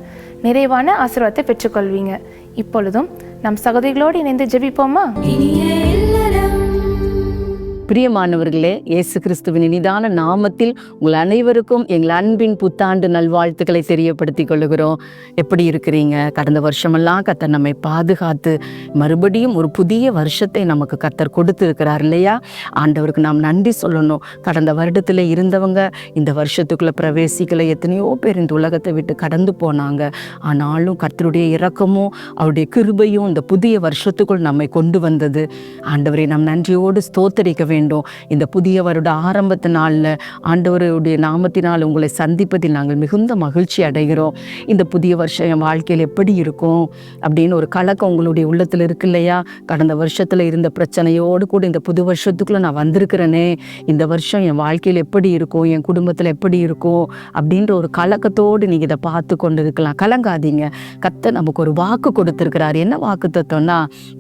நிறைவான ஆசீர்வாதத்தை பெற்றுக்கொள்வீங்க. இப்பொழுதும் நம் சகோதரிகளோடு இணைந்து ஜெபிப்போமா? பிரியமானவர்களே, இயேசு கிறிஸ்துவின் இனிதான நாமத்தில் உங்கள் அனைவருக்கும் எங்கள் அன்பின் புத்தாண்டு நல்வாழ்த்துக்களை தெரியப்படுத்திக் கொள்கிறோம். எப்படி இருக்கிறீங்க? கடந்த வருஷமெல்லாம் கர்த்தர் நம்மை பாதுகாத்து மறுபடியும் ஒரு புதிய வருஷத்தை நமக்கு கர்த்தர் கொடுத்துருக்கிறார் இல்லையா? ஆண்டவருக்கு நாம் நன்றி சொல்லணும். கடந்த வருடத்தில் இருந்தவங்க இந்த வருஷத்துக்குள்ளே பிரவேசிக்கல. எத்தனையோ பேர் இந்த உலகத்தை விட்டு கடந்து போனாங்க. ஆனாலும் கர்த்தருடைய இரக்கமும் அவருடைய கிருபையும் இந்த புதிய வருஷத்துக்குள் நம்மை கொண்டு வந்தது. ஆண்டவரை நாம் நன்றியோடு ஸ்தோத்தரிக்க வேண்டும். இந்த புதிய வருட ஆரம்பத்து நாளில் ஆண்டவருடைய நாமத்தினால் உங்களை சந்திப்பதில் நாங்கள் மிகுந்த மகிழ்ச்சி அடைகிறோம். இந்த புதிய வருஷம் என் வாழ்க்கையில் எப்படி இருக்கும் அப்படின்னு ஒரு கலக்கம் உங்களுடைய உள்ளத்தில் இருக்கு இல்லையா? கடந்த வருஷத்தில் இருந்த பிரச்சனையோடு கூட இந்த புது வருஷத்துக்குள்ளே நான் வந்திருக்கிறேனே, இந்த வருஷம் என் வாழ்க்கையில் எப்படி இருக்கும், என் குடும்பத்தில் எப்படி இருக்கும் அப்படின்ற ஒரு கலக்கத்தோடு நீங்கள் இதை பார்த்து கொண்டு இருக்கலாம். கலங்காதீங்க. கர்த்தர் நமக்கு ஒரு வாக்கு கொடுத்திருக்கிறார். என்ன வாக்கு தத்தம்னா,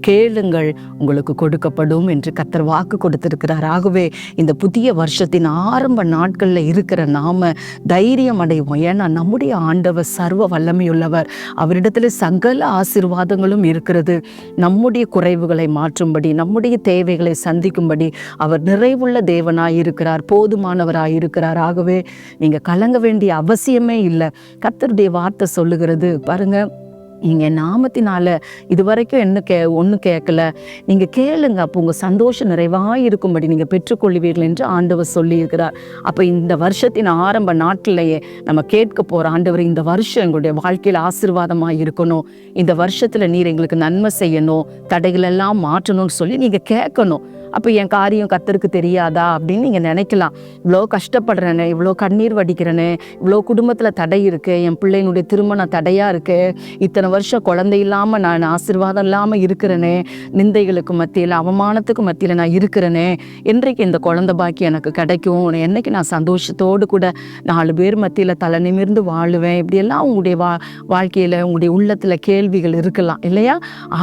கேளுங்கள் உங்களுக்கு கொடுக்கப்படும் என்று கர்த்தர் வாக்கு கொடுத்திருக்கிறார். ஆகவே இந்த புதிய வருஷத்தின் ஆரம்ப நாட்களில் இருக்கிற நாம தைரியம் அடைவோம். ஏன்னா நம்முடைய ஆண்டவர் சர்வ வல்லமையுள்ளவர். அவரிடத்துல சகல ஆசீர்வாதங்களும் இருக்கிறது. நம்முடைய குறைவுகளை மாற்றும்படி, நம்முடைய தேவைகளை சந்திக்கும்படி அவர் நிறைவுள்ள தேவனாய் இருக்கிறார், போதுமானவராய் இருக்கிறார். ஆகவே நீங்க கலங்க வேண்டிய அவசியமே இல்லை. கர்த்தருடைய வார்த்தை சொல்லுகிறது பாருங்க, நீங்கள் நாமத்தினால இது வரைக்கும் ஒன்றும் கேட்கல, நீங்கள் கேளுங்க, அப்போ உங்கள் சந்தோஷம் நிறைவாக இருக்கும்படி நீங்கள் பெற்றுக்கொள்வீர்கள் என்று ஆண்டவர் சொல்லியிருக்கிறார். அப்போ இந்த வருஷத்தின் ஆரம்ப நாட்டிலேயே நம்ம கேட்க போகிற ஆண்டவர், இந்த வருஷம் எங்களுடைய வாழ்க்கையில் ஆசீர்வாதமாக இருக்கணும், இந்த வருஷத்தில் நீர் எங்களுக்கு நன்மை செய்யணும், தடைகளெல்லாம் மாற்றணும்னு சொல்லி நீங்கள் கேட்கணும். அப்போ என் காரியம் கர்த்தருக்கு தெரியாதா அப்படின்னு நீங்கள் நினைக்கலாம். இவ்வளோ கஷ்டப்படுறேனே, இவ்வளோ கண்ணீர் வடிக்கிறேனே, இவ்வளோ குடும்பத்தில் தடை இருக்குது, என் பிள்ளையினுடைய திருமணம் தடையாக இருக்குது, இத்தனை வருஷம் குழந்தை இல்லாமல் நான் ஆசீர்வாதம் இல்லாமல் இருக்கிறேனே, நிந்தைகளுக்கு மத்தியில் அவமானத்துக்கு மத்தியில் நான் இருக்கிறேனே, என்றைக்கு இந்த குழந்தை பாக்கி எனக்கு கிடைக்கும், என்னைக்கு நான் சந்தோஷத்தோடு கூட 4 பேர் மத்தியில் தலை நிமிர்ந்து வாழுவேன், இப்படியெல்லாம் உங்களுடைய வாழ்க்கையில் உங்களுடைய உள்ளத்தில் கேள்விகள் இருக்கலாம் இல்லையா?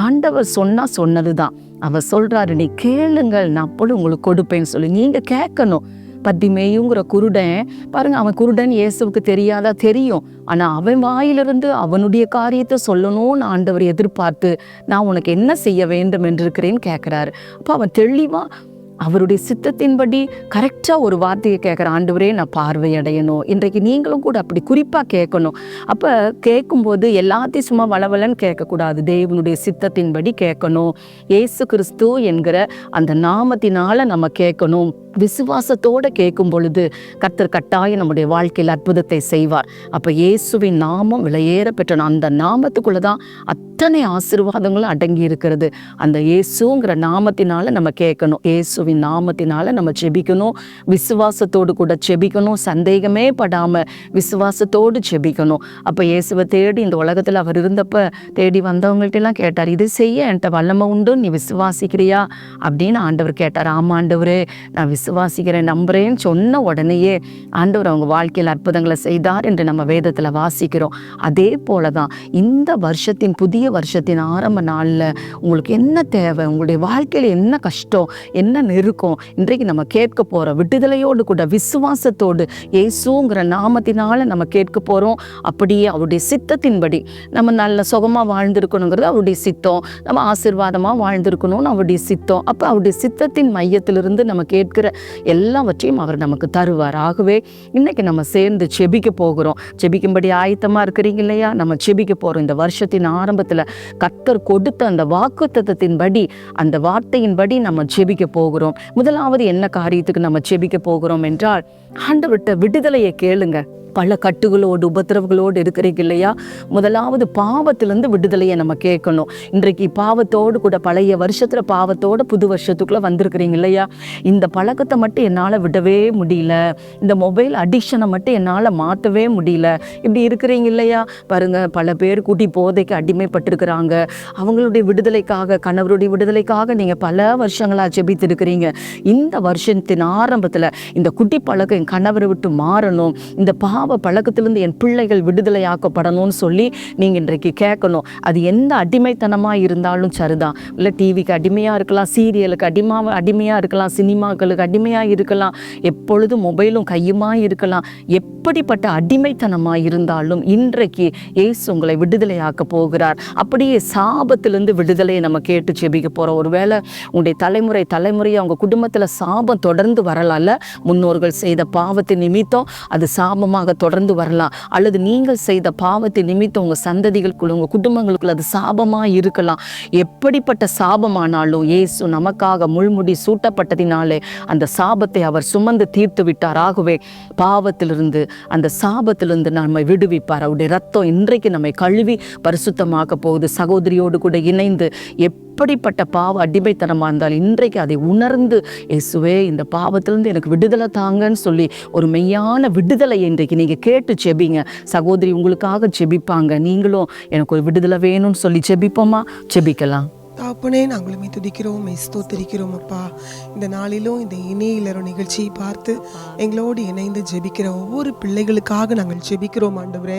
ஆண்டவர் சொன்னது தான். அவர் சொல்றாரு, நீ கேளுங்கள் நான் அப்பொழுது உங்களுக்கு கொடுப்பேன்னு சொல்லி நீங்கள் கேட்கணும். பத்திமேயுங்கிற குருடன் பாருங்க, அவன் குருடன் இயேசுவுக்கு தெரியாதா? தெரியும். ஆனால் அவன் வாயிலிருந்து அவனுடைய காரியத்தை சொல்லணும்னு ஆண்டவர் எதிர்பார்த்து, நான் உனக்கு என்ன செய்ய வேண்டும் என்று இருக்கிறேன்னு கேட்குறாரு. அப்போ அவன் தெளிவாக அவருடைய சித்தத்தின்படி கரெக்டாக ஒரு வார்த்தையை கேட்குற, ஆண்டவரே நான் பார்வையடையணும். இன்றைக்கு நீங்களும் கூட அப்படி குறிப்பாக கேட்கணும். அப்போ கேட்கும்போது எல்லாத்தையும் சும்மா வளவலன்னு கேட்கக்கூடாது, தேவனுடைய சித்தத்தின்படி கேட்கணும். இயேசு கிறிஸ்து என்கிற அந்த நாமத்தினால நம்ம கேட்கணும். விசுவாசத்தோடு கேட்கும் பொழுது கர்த்தர் கட்டாயம் நம்முடைய வாழ்க்கையில் அற்புதத்தை செய்வார். அப்போ இயேசுவின் நாமம் விலையேற பெற்ற அந்த நாமத்துக்குள்ளே தான் அத்தனை ஆசீர்வாதங்களும் அடங்கி இருக்கிறது. அந்த இயேசுங்கிற நாமத்தினால நம்ம கேட்கணும், இயேசுவின் நாமத்தினால நம்ம செபிக்கணும், விசுவாசத்தோடு கூட செபிக்கணும், சந்தேகமே படாமல் விசுவாசத்தோடு செபிக்கணும். அப்போ இயேசுவை தேடி இந்த உலகத்தில் அவர் இருந்தப்ப தேடி வந்தவங்கள்ட்டெல்லாம் கேட்டார், இது செய்ய என்கிட்ட வல்லமை உண்டு, நீ விசுவாசிக்கிறியா அப்படின்னு ஆண்டவர் கேட்டார். ஆமாம் ஆண்டவரே, நான் விசுவாசிக்கிறேன், நம்புறேன்னு சொன்ன உடனேயே ஆண்டவர் அவங்க வாழ்க்கையில் அற்புதங்களை செய்தார் என்று நம்ம வேதத்தில் வாசிக்கிறோம். அதே போல தான் இந்த வருஷத்தின் புதிய வருஷத்தின் ஆரம்ப நாளில் உங்களுக்கு என்ன தேவை, உங்களுடைய வாழ்க்கையில் என்ன கஷ்டம், என்ன நெருக்கம், இன்றைக்கு நம்ம கேட்க போகிறோம். விடுதலையோடு கூட விசுவாசத்தோடு இயேசுங்கிற நாமத்தினால நம்ம கேட்க போகிறோம். அப்படியே அவருடைய சித்தத்தின்படி நம்ம நல்ல சுகமாக வாழ்ந்திருக்கணுங்கிறது அவருடைய சித்தம், நம்ம ஆசீர்வாதமாக வாழ்ந்திருக்கணும்னு அவருடைய சித்தம். அப்போ அவருடைய சித்தத்தின் மையத்திலிருந்து நம்ம கேட்கிற எல்லாவற்றையும் அவர் நமக்கு தருவார். ஆகவே இன்னைக்கு நம்ம சேர்ந்து செபிக்க போகிறோம். செபிக்கும்படி ஆயத்தமாக இருக்கிறீங்க இல்லையா? நம்ம செபிக்க போகிறோம். இந்த வருஷத்தின் ஆரம்பத்தில் கர்த்தர் கொடுத்த அந்த வாக்குத்தத்தத்தின்படி, அந்த வார்த்தையின்படி நம்ம செபிக்க போகிறோம். போகிறோம். முதலாவது என்ன காரியத்துக்கு நம்ம ஜெபிக்க போகிறோம் என்றால், ஆண்டவர்கிட்ட விடுதலையை கேளுங்க. பல கட்டுகளோடு உபத்திரவுகளோடு இருக்கிறீங்க இல்லையா? முதலாவது பாவத்திலிருந்து விடுதலையை நம்ம கேட்கணும். இன்றைக்கு பாவத்தோடு கூட பழைய வருஷத்துல பாவத்தோட புது வருஷத்துக்குள்ள வந்திருக்கிறீங்க இல்லையா? இந்த பழக்கத்தை மட்டும் என்னால் விடவே முடியல, இந்த மொபைல் அடிக்ஷனை மட்டும் என்னால் மாற்றவே முடியல, இப்படி இருக்கிறீங்க இல்லையா? பாருங்க, பல பேர் கூட்டி போதைக்கு அடிமைப்பட்டிருக்கிறாங்க. அவங்களுடைய விடுதலைக்காக, கணவருடைய விடுதலைக்காக நீங்கள் பல வருஷங்களாக ஜெபித்திருக்கிறீங்க. இந்த வருஷத்தின் ஆரம்பத்தில் இந்த குட்டி பழக்கம் என் கணவரை விட்டு மாறணும், இந்த பாவ பழக்கத்திலிருந்து என் பிள்ளைகள் விடுதலையாக்கப்படணும்னு சொல்லி நீங்கள் இன்றைக்கு கேட்கணும். அது எந்த அடிமைத்தனமாக இருந்தாலும் சரிதான். இல்லை டிவிக்கு அடிமையாக இருக்கலாம், சீரியலுக்கு அடிமையாக இருக்கலாம், சினிமாக்களுக்கு அடிமையாக இருக்கலாம், எப்பொழுதும் மொபைலும் கையுமாக இருக்கலாம். எப்படிப்பட்ட அடிமைத்தனமாக இருந்தாலும் இன்றைக்கு இயேசு உங்களை விடுதலையாக்க போகிறார். அப்படியே சாபத்திலிருந்து விடுதலையை நம்ம கேட்டு ஜெபிக்க போகிறோம். ஒருவேளை உங்களுடைய தலைமுறையாக அவங்க குடும்பத்தில் சாபம் தொடர்ந்து வரலாம்ல, முன்னோர்கள் செய்த பாவத்தின் நிமித்தம் அது சாபமாக தொடர்ந்து வரலாம். அல்லது நீங்கள் செய்த பாவத்தின் நிமித்தம் உங்கள் சந்ததிகளுக்குள்ள, உங்கள் குடும்பங்களுக்குள்ள அது சாபமாக இருக்கலாம். எப்படிப்பட்ட சாபமானாலும் இயேசு நமக்காக முள்முடி சூட்டப்பட்டதினாலே அந்த சாபத்தை அவர் சுமந்து தீர்த்து விட்டார். ஆகவே பாவத்திலிருந்து, அந்த சாபத்திலிருந்து நம்மை விடுவிப்பார். அவருடைய ரத்தம் இன்றைக்கு நம்மை கழுவி பரிசுத்தமாக்க போகுது. சகோதரியோடு கூட இணைந்து எப்படிப்பட்ட பாவ அடிமைத்தனமாக இருந்தால் இன்றைக்கு அதை உணர்ந்து, இயேசுவே இந்த பாவத்திலிருந்து எனக்கு விடுதலை தாங்கன்னு சொல்லி ஒரு மெய்யான விடுதலை இன்றைக்கு நீங்கள் கேட்டு ஜெபிங்க. சகோதரி உங்களுக்காக ஜெபிப்பாங்க. நீங்களும் எனக்கு ஒரு விடுதலை வேணும்னு சொல்லி ஜெபிப்போமா? ஜெபிக்கலாம். தாப்பனே, நாங்களுமே துதிக்கிறோம், ஸ்தோத்திரிக்கிறோம் அப்பா. இந்த நாளிலும் இந்த இணையிலற நிகழ்ச்சியை பார்த்து எங்களோடு இணைந்து ஜெபிக்கிற ஒவ்வொரு பிள்ளைகளுக்காக நாங்கள் ஜெபிக்கிறோம் ஆண்டவரே.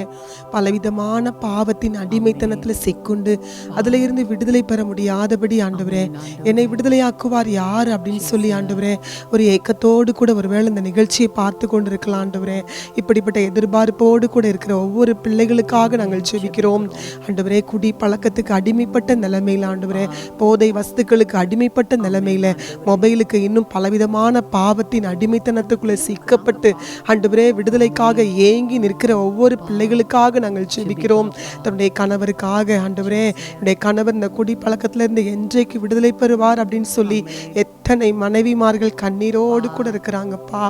பலவிதமான பாவத்தின் அடிமைத்தனத்தில் சிக்குண்டு அதில் இருந்து விடுதலை பெற முடியாதபடி ஆண்டவரே, என்னை விடுதலையாக்குவார் யார் அப்படின்னு சொல்லி ஆண்டவரே ஒரு ஏக்கத்தோடு கூட ஒருவேளை இந்த நிகழ்ச்சியை பார்த்து கொண்டு இருக்கலாம் ஆண்டவரே. இப்படிப்பட்ட எதிர்பார்ப்போடு கூட இருக்கிற ஒவ்வொரு பிள்ளைகளுக்காக நாங்கள் ஜெபிக்கிறோம் ஆண்டவரே. குடி பழக்கத்துக்கு அடிமைப்பட்ட நிலைமையில் ஆண்டவரே, போதை வஸ்துக்களுக்கு அடிமைப்பட்ட நிலைமையில, மொபைலுக்கு இன்னும் பலவிதமான பாவத்தின் அடிமைத்தனத்துக்குள்ள சிக்கப்பட்டு ஆண்டவரே விடுதலைக்காக ஏங்கி நிற்கிற ஒவ்வொரு பிள்ளைகளுக்காக நாங்கள் ஜெபிக்கிறோம். தன்னுடைய கணவருக்காக ஆண்டவரே, என்னுடைய கணவர் இந்த குடி பழக்கத்திலிருந்து என்றைக்கு விடுதலை பெறுவார் அப்படின்னு சொல்லி எத்தனை மனைவிமார்கள் கண்ணீரோடு கூட இருக்கிறாங்கப்பா.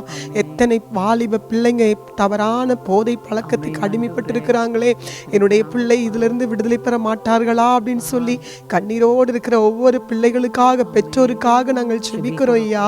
எத்தனை வாலிப பிள்ளைங்க தவறான போதை பழக்கத்துக்கு அடிமைப்பட்டு இருக்கிறாங்களே, என்னுடைய பிள்ளை இதிலிருந்து விடுதலை பெற மாட்டார்களா அப்படின்னு சொல்லி கண்ணீரோடு இருக்கிற ஒவ்வொரு பிள்ளைகளுக்காக, பெற்றோருக்காக நாங்கள் ஜெபிக்கிறோம் ஐயா.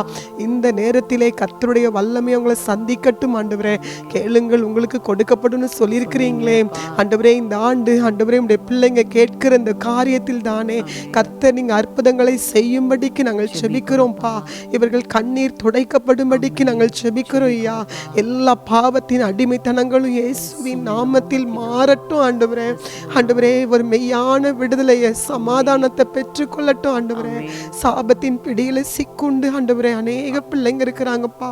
இந்த நேரத்திலே கர்த்தருடைய வல்லமை உங்களை சந்திக்கட்டும் ஆண்டவரே. கேளுங்கள் உங்களுக்கு கொடுக்கப்படும் சொல்லியிருக்கிறீங்களே ஆண்டவரே. இந்த ஆண்டு ஆண்டவரே உடைய பிள்ளைங்க கேட்கிற இந்த காரியத்தில் தானே கர்த்தர் நீங்க அற்புதங்களை செய்யும்படிக்கு நாங்கள் ஜெபிக்கிறோம்ப்பா. இவர்கள் கண்ணீர் துடைக்கப்படும்படிக்கு நாங்கள் ஜெபிக்கிறோம் ஐயா. எல்லா பாவத்தின் அடிமைத்தனங்களும் இயேசுவின் நாமத்தில் மாறட்டும் ஆண்டவரே. ஆண்டவரே ஒரு மெய்யான விடுதலையை, சமாதானத்தை பெற்றுக்கொள்ளட்டும் ஆண்டவரே. சாபத்தின் பிடியில சிக்குண்டு ஆண்டவரே அநேக பிள்ளைங்க இருக்கிறாங்கப்பா.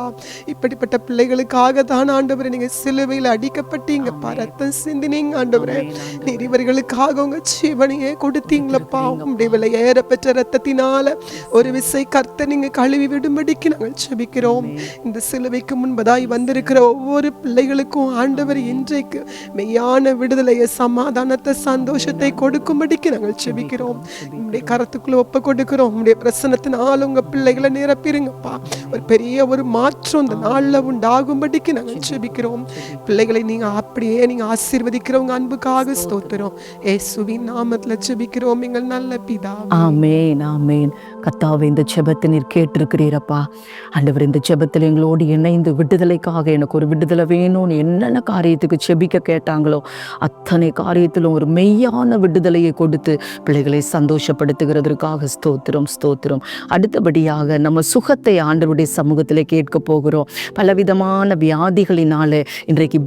இப்படிப்பட்ட பிள்ளைகளுக்காக தான் ஆண்டவரே நீங்க சிலுவையில் அடிக்கப்பட்டீங்கப்பா, ரத்தம் சிந்தினீங்க ஆண்டவரே. நீர் இவர்களுக்காக உங்க ஜீவனையே கொடுத்தீங்களப்பா. உங்களுடைய விலையேற பெற்ற ரத்தத்தினால ஒரு விசை கர்த்தர் நீங்க கழுவி விடும்படிக்கு நாங்கள் ஜெபிக்கிறோம். இந்த சிலுவைக்கு முன்பதாய் வந்திருக்கிற ஒவ்வொரு பிள்ளைகளுக்கும் ஆண்டவர் இன்றைக்கு மெய்யான விடுதலையை, சமாதானத்தை, சந்தோஷத்தை கொடுக்கும்படிக்கு நாங்கள் ஜெபிக்கிறோம். உங்களுடைய கரத்துக்குள்ள ஒப்பு கொடுக்கிறோம். உங்களுடைய பிரசன்னத்தினால் உங்க பிள்ளைகளை நிரப்பிருங்கப்பா. ஒரு பெரிய ஒரு மாற்றம் இந்த நாள்ல உண்டாகும்படிக்கு நாங்கள் ஜெபிக்கிறோம். பிள்ளைகளை நீங்க அப்படியே நீங்க ஆசீர்வதிக்கிறவங்க அன்புக்காக ஸ்தோத்திரம். இயேசுவின் நாமத்துல ஜெபிக்கிறோம் எங்கள் நல்ல பிதாவே. ஆமென், ஆமென். கர்த்தாவே, இந்த ஜெபத்தை நீர் கேட்டிருக்கிறீரப்பா. ஆண்டவர், இந்த ஜெபத்தில் எங்களோடு இணைந்து விடுதலைக்காக எனக்கு ஒரு விடுதலை வேணும்னு என்னென்ன காரியத்துக்கு ஜெபிக்க கேட்டாங்களோ அத்தனை காரியத்திலும் ஒரு மெய்யான விடுதலையை கொடுத்து பிள்ளைகளை சந்தோஷப்படுத்துகிறதற்காக ஸ்தோத்திரம், ஸ்தோத்திரம். அடுத்தபடியாக நம்ம சுகத்தை ஆண்டவருடைய சமூகத்தில் கேட்க போகிறோம். பலவிதமான வியாதிகளினால இன்றைக்கு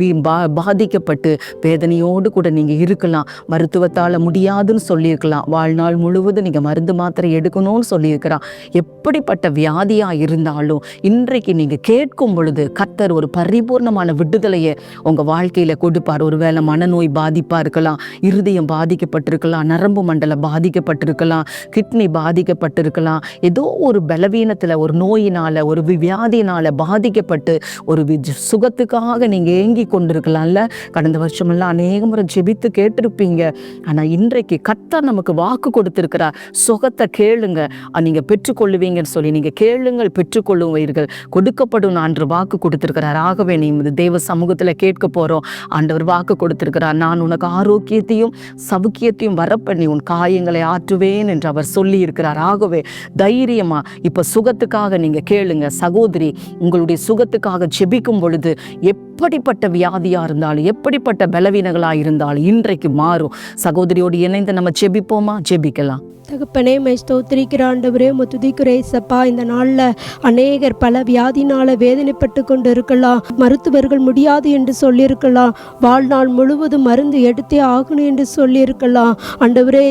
பாதிக்கப்பட்டு வேதனையோடு கூட நீங்கள் இருக்கலாம். மருத்துவத்தால் முடியாதுன்னு சொல்லியிருக்கலாம். வாழ்நாள் முழுவதும் நீங்கள் மருந்து மாத்திரை எடுக்கணும்னு சொல்லியிருக்கலாம். எப்படிப்பட்ட வியாதியாக இருந்தாலும் இன்றைக்கு நீங்கள் கேட்கும் பொழுது கர்த்தர் ஒரு பரிபூர்ணமான விடுதலையை உங்கள் வாழ்க்கையில் கொடுப்பார். ஒருவேளை மனநோய் பாதிப்பாக இருக்கலாம், இருதயம் பாதிக்கப்பட்டிருக்கலாம், நரம்பு மண்டலம் பாதிக்கப்பட்டிருக்கலாம், பாதிக்கப்பட்டிருக்கலாம், கிட்னி பாதிக்கப்பட்டிருக்கலாம், ஏதோ ஒரு பலவீனத்தில், ஒரு நோயினால், ஒரு வியாதியினால் பாதிக்கப்பட்டு ஒரு சுகத்துக்காக நீங்கள் ஏங்கி கொண்டிருக்கலாம்ல. கடந்த வருஷமெல்லாம் அநேக முறை ஜெபித்து கேட்டிருப்பீங்க. ஆனால் இன்றைக்கு கர்த்தர் நமக்கு வாக்கு கொடுத்திருக்கிறார். சுகத்தை கேளுங்க, நீங்கள் பெற்றுக்கொள்ளுவீங்கன்னு சொல்லி. நீங்கள் கேளுங்கள் பெற்றுக்கொள்ளுவீர்கள், கொடுக்கப்படும் என்று வாக்கு கொடுத்திருக்கிறார். ஆகவே நீ தேவ சமூகத்தில் கேட்க போகிறோம். ஆண்டவர் வாக்கு கொடுத்திருக்கிறார். நான் உனக்கு ஆரோக்கியத்தையும் சவுக்கியத்தையும் வரப்பண்ணி உன் காயங்களை ஆற்றுவேன் என்று அவர் சொல்லி இருக்கிறார். ஆகவே தைரியமா இப்போ சுகத்துக்காக நீங்கள் கேளுங்க. சகோதரி, உங்களுடைய சுகத்துக்காக ஜெபிக்கும் பொழுது எப்படிப்பட்ட வியாதியாக இருந்தாலும், எப்படிப்பட்ட பலவீனங்களாக இருந்தாலும் இன்றைக்கு மாறும். சகோதரியோடு இணைந்து நம்ம ஜெபிப்போமா? ஜெபிக்கலாம். தகப்பனே, மை ஸ்தோத்திரிக்கிற ஆண்டவரே, துதிக்கிறே சப்பா. இந்த நாளில் அநேகர் பல வியாதினால் வேதனைப்பட்டு கொண்டு இருக்கலாம். மருத்துவர்கள் முடியாது என்று சொல்லியிருக்கலாம். வாழ்நாள் முழுவதும் மருந்து எடுத்தே ஆகணும் என்று சொல்லியிருக்கலாம். ஆண்டவரே,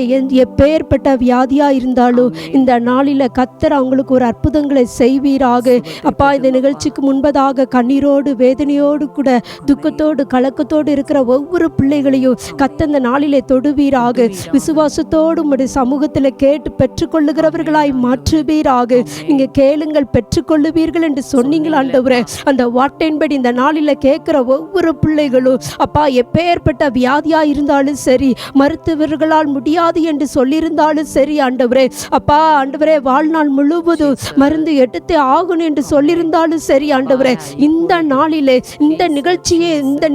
எப்பேற்பட்ட வியாதியாக இருந்தாலும் இந்த நாளில் கர்த்தர் அவங்களுக்கு ஒரு அற்புதங்களை செய்வீராக. அப்பா, இந்த நிகழ்ச்சிக்கு முன்பதாக கண்ணீரோடு வேதனையோடு கூட துக்கத்தோடு கலக்கத்தோடு இருக்கிற ஒவ்வொரு பிள்ளைகளையும் கர்த்தர் இந்த நாளிலே தொடுவீராக. விசுவாசத்தோடு உம்முடைய சமூகத்தில் கேட்டு பெற்றுக்கொள்ளுகிறவர்களாய் மாற்றுவீராக. நீங்க கேளுங்கள் பெற்றுக்கொள்ளுவீர்கள் என்று சொன்னீங்கள் ஆண்டவரே. அந்த வார்த்தையின்படி இந்த நாளில் கேட்கிற ஒவ்வொரு பிள்ளைகளும் அப்பா, எப்பேற்பட்ட வியாதியா இருந்தாலும் சரி, மருத்துவர்களால் முடியாது என்று சொல்லியிருந்தாலும் சரி ஆண்டவரே, அப்பா ஆண்டவரே, வாழ்நாள் முழுவதும் மருந்து எடுத்து ஆகணும் என்று சொல்லியிருந்தாலும் சரி ஆண்டவரே, இந்த நாளிலே இந்த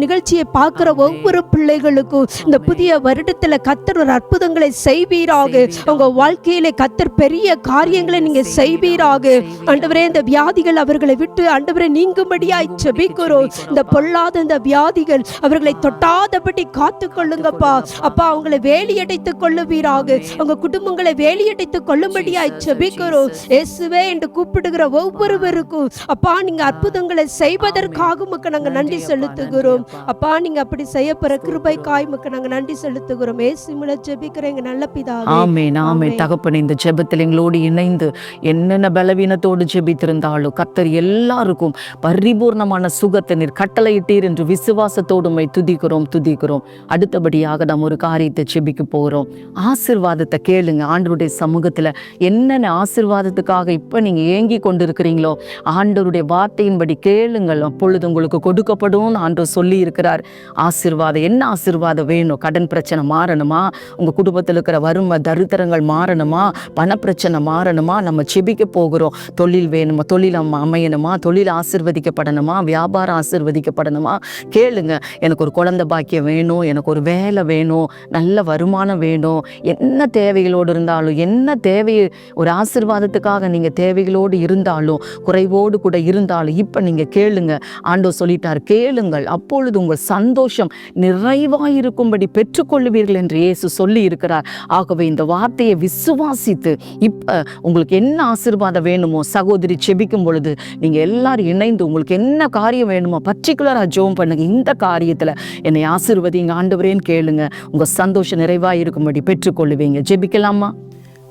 நிகழ்ச்சியை பார்க்கிற ஒவ்வொரு பிள்ளைகளுக்கும் இந்த புதிய வருடத்துல கர்த்தர் ஒரு அற்புதங்களை செய்வீராக. உங்க வாழ்க்கையிலே கர்த்தர் பெரிய காரியங்களை நீங்க செய்வீராக. ஆண்டவரே, இந்த வியாதிகள் அவர்களை விட்டு ஆண்டவரே நீங்கும்படியாய் ஜெபிக்கிறோம். இந்த பொல்லாத இந்த வியாதிகள் அவர்களை தொட்டாதபடி காத்து கொள்ளுங்கப்பா. அப்பா, அவங்களை வேலியடைத்துக் கொள்ளுவீராக. அவங்க குடும்பங்களை வேலியடைத்துக் கொள்ளும்படியாய் ஜெபிக்கிறோம். இயேசுவே என்று கூப்பிடுகிற ஒவ்வொருவருக்கும் அப்பா, நீங்க அற்புதங்களை செய்வதற்காக உமக்கு நாங்க நன்றி செலுத்துகிறோம். அப்பா, நீங்க அப்படி செய்ய போற கிருபைக்காய் உமக்கு நாங்க நன்றி செலுத்துகிறோம். இயேசு மூலம் ஜெபிக்கிறேங்க நல்ல பிதாவே. ஆமென், ஆமென். தகப்பனே, இந்த ஜெபத்தில் எங்களோடு இணைந்து என்னென்ன பலவீனத்தோடு ஜெபித்திருந்தாலும் கர்த்தர் எல்லாருக்கும் பரிபூர்ணமான சுகத்தை நீர் கட்டளையிட்டீர் என்று விசுவாசத்தோடு உம்மை துதிக்கிறோம். அடுத்தபடியாக நாம் ஒரு காரியத்தை ஜெபிக்க போகிறோம். ஆசீர்வாதத்தை கேளுங்க. ஆண்டவருடைய சமூகத்தில் என்னென்ன ஆசீர்வாதத்துக்காக இப்போ நீங்கள் ஏங்கி கொண்டிருக்கிறீங்களோ ஆண்டவருடைய வார்த்தையின்படி கேளுங்கள், அப்பொழுது உங்களுக்கு கொடுக்கப்படும் ஆண்டவர் சொல்லி இருக்கிறார். ஆசீர்வாதம், என்ன ஆசீர்வாதம் வேணும்? கடன் பிரச்சனை மாறணுமா? உங்கள் குடும்பத்தில் இருக்கிற வறுமை தரித்திரங்கள் மாறணுமா? பணப்பிரச்சனை மாறணுமா? நம்ம செபிக்க போகிறோம். தொழில் வேணுமா? தொழில் அமையணுமா? தொழில் ஆசீர்வதிக்கப்படணுமா? வியாபாரம் ஆசீர்வதிக்கப்படணுமா? கேளுங்க. எனக்கு ஒரு குழந்தை பாக்கியம் வேணும், எனக்கு ஒரு வேலை வேணும், நல்ல வருமானம் வேணும். என்ன தேவைகளோடு இருந்தாலும், என்ன தேவை, ஒரு ஆசீர்வாதத்துக்காக நீங்கள் தேவைகளோடு இருந்தாலும், குறைவோடு கூட இருந்தாலும் இப்போ நீங்கள் கேளுங்க. ஆண்டவர் சொல்லிட்டார், கேளுங்கள், அப்பொழுது உங்கள் சந்தோஷம் நிறைவாயிருக்கும்படி பெற்றுக்கொள்ளுவீர்கள் என்று இயேசு சொல்லி இருக்கிறார். ஆகவே இந்த வார்த்தையை விசுவாசித்து இப்போ உங்களுக்கு என்ன ஆசீர்வாதம் வேணுமோ சகோதரி செபிக்கும் பொழுது நீங்கள் எல்லாரும் இணைந்து உங்களுக்கு என்ன காரியம் வேணுமோ பர்டிகுலராக ஜெபம் பண்ணுங்க. இந்த காரியத்தில் என்னை ஆசீர்வதிங்க ஆண்டவரேன்னு கேளுங்க. உங்கள் சந்தோஷம் நிறைவாக இருக்கும்படி பெற்றுக்கொள்ளுவீங்க. ஜெபிக்கலாமா?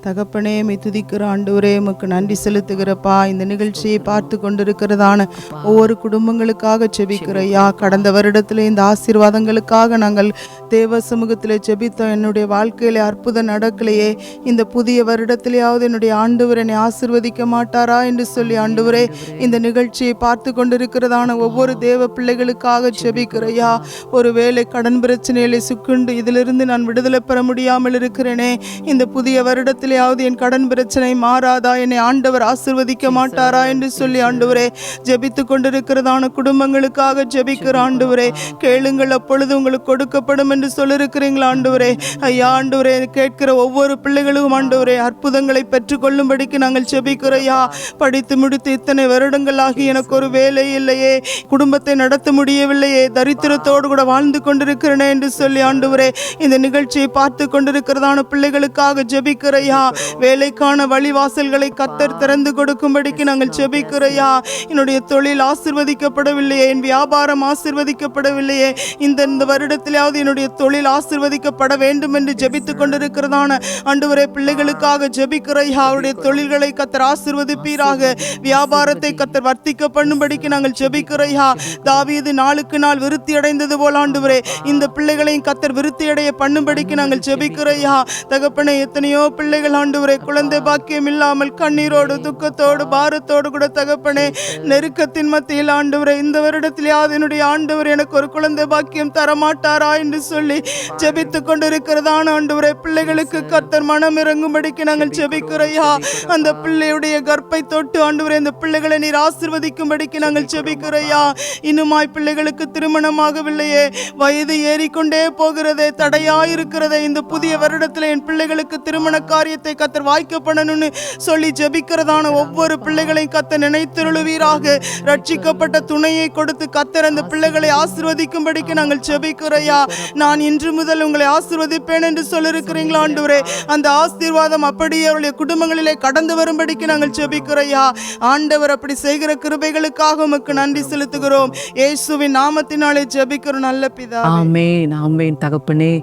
தகப்பனே, துதிக்கிற ஆண்டவரே, உமக்கு நன்றி செலுத்துகிறப்பா. இந்த நிகழ்ச்சியை பார்த்து கொண்டிருக்கிறதான ஒவ்வொரு குடும்பங்களுக்காக செபிக்கிறையா. கடந்த வருடத்தில் இந்த ஆசீர்வாதங்களுக்காக நாங்கள் தேவ சமூகத்தில் செபித்தோம். என்னுடைய வாழ்க்கையில் அற்புதம் நடக்கலையே, இந்த புதிய வருடத்திலேயாவது என்னுடைய ஆண்டவர் என்னை ஆசீர்வதிக்க மாட்டாரா என்று சொல்லி ஆண்டவரே இந்த நிகழ்ச்சியை பார்த்து கொண்டிருக்கிறதான ஒவ்வொரு தேவ பிள்ளைகளுக்காக செபிக்கிறையா. ஒருவேளை கடன் பிரச்சனைகளை சுக்குண்டு இதிலிருந்து நான் விடுதலை பெற முடியாமல் இருக்கிறேனே, இந்த புதிய வருடத்தில் என் கடன் பிரச்சனை மாறாதா? என்னை ஆண்டவர் ஆசீர்வதிக்க மாட்டாரா என்று சொல்லி ஆண்டவரே ஜெபித்து கொண்டிருக்கிறதான குடும்பங்களுக்காக ஜெபிக்கிற ஆண்டவரே, கேளுங்கள் அப்பொழுது உங்களுக்கு கொடுக்கப்படும் என்று சொல்லியிருக்கிறீங்களா ஆண்டவரே. ஐயா ஆண்டவரே, கேட்கிற ஒவ்வொரு பிள்ளைகளும் ஆண்டவரே அற்புதங்களை பெற்றுக்கொள்ளும்படிக்கு நாங்கள் ஜெபிக்கிறையா. படித்து முடித்து இத்தனை வருடங்களாகி எனக்கு ஒரு வேலை இல்லையே, குடும்பத்தை நடத்த முடியவில்லையே, தரித்திரத்தோடு கூட வாழ்ந்து கொண்டிருக்கிறேனே என்று சொல்லி ஆண்டவரே இந்த நிகழ்ச்சியை பார்த்து கொண்டிருக்கிறதான பிள்ளைகளுக்காக ஜெபிக்கிறையா. வேலைக்கான வழிவாசல்களை கர்த்தர் திறந்து கொடுக்கும்படிக்கு நாங்கள் ஜெபிக்கிறையா. என்னுடைய தொழில் ஆசீர்வதிக்கப்படவில்லையே, என் வியாபாரம் ஆசீர்வதிக்கப்படவில்லையே, இந்த வருடத்திலாவது என்னுடைய தொழில் ஆசீர்வதிக்கப்பட வேண்டும் என்று ஜெபித்து கொண்டிருக்கிறதான ஆண்டவரே பிள்ளைகளுக்காக ஜெபிக்கிறையா. அவருடைய தொழில்களை கர்த்தர் ஆசீர்வதிப்பீராக, வியாபாரத்தை கர்த்தர் வர்த்திக்க பண்ணும்படிக்கு நாங்கள் ஜெபிக்கிறையா. தாவீது நாளுக்கு நாள் விருத்தி அடைந்தது போல ஆண்டவரே இந்த பிள்ளைகளையும் கர்த்தர் விருத்தி அடைய பண்ணும்படிக்கு நாங்கள் ஜெபிக்கிறையா. தகப்பனே, எத்தனையோ பிள்ளைகள் பிள்ளைகள் ஆண்டவரே குழந்தை பாக்கியம் இல்லாமல் கண்ணீரோடு துக்கத்தோடு பாரத்தோடு கூட தகப்பனே நெருக்கத்தின் மத்தியில் ஆண்டவரே இந்த வருடத்திலேயாவது என்னுடைய ஆண்டவர் எனக்கு ஒரு குழந்தை பாக்கியம் தரமாட்டாரா என்று சொல்லி ஜெபித்து கொண்டிருக்கிறதான ஆண்டவரே பிள்ளைகளுக்கு கர்த்தர் மனம் இறங்கும்படிக்கு நாங்கள் ஜெபிக்கிறையா. அந்த பிள்ளையுடைய கர்ப்பை தொட்டு ஆண்டவரே இந்த பிள்ளைகளை நீர் ஆசீர்வதிக்கும்படிக்கு நாங்கள் ஜெபிக்கிறையா. இன்னுமாய் பிள்ளைகளுக்கு திருமணமாகவில்லையே, வயது ஏறிக்கொண்டே போகிறதே, தடையாயிருக்கிறதே, இந்த புதிய வருடத்தில் என் பிள்ளைகளுக்கு திருமண காரியத்தை கர்த்தர் வாய்க்க பண்ணணும்னு சொல்லி ஜெபிக்கிறதான ஒவ்வொரு பிள்ளைகளையும் கர்த்தர் நினைத்திருளுவீராக. ரட்சிக்கப்பட்ட துணையை கொடுத்து கர்த்தர் அந்த பிள்ளைகளை ஆசீர்வதிக்கும்படிக்கு நாங்கள் ஜெபிக்கிறையா. நான் இன்று முதல் உங்களை ஆசீர்வதிப்பேன் என்று சொல்லியிருக்கிறீங்களா ஆண்டவரே, அந்த ஆசீர்வாதம் அப்படியே அவருடைய குடும்பங்களிலே கடந்து வரும்படிக்கு நாங்கள் ஜெபிக்கிறையா. ஆண்டவர் அப்படி செய்கிற கிருபைகளுக்காக உமக்கு நன்றி செலுத்துகிறோம். இயேசுவின் நாமத்தினாலே ஜெபிக்கிறோம் நல்ல பிதாவே. ஆமென் ஆமென். தகப்பனே,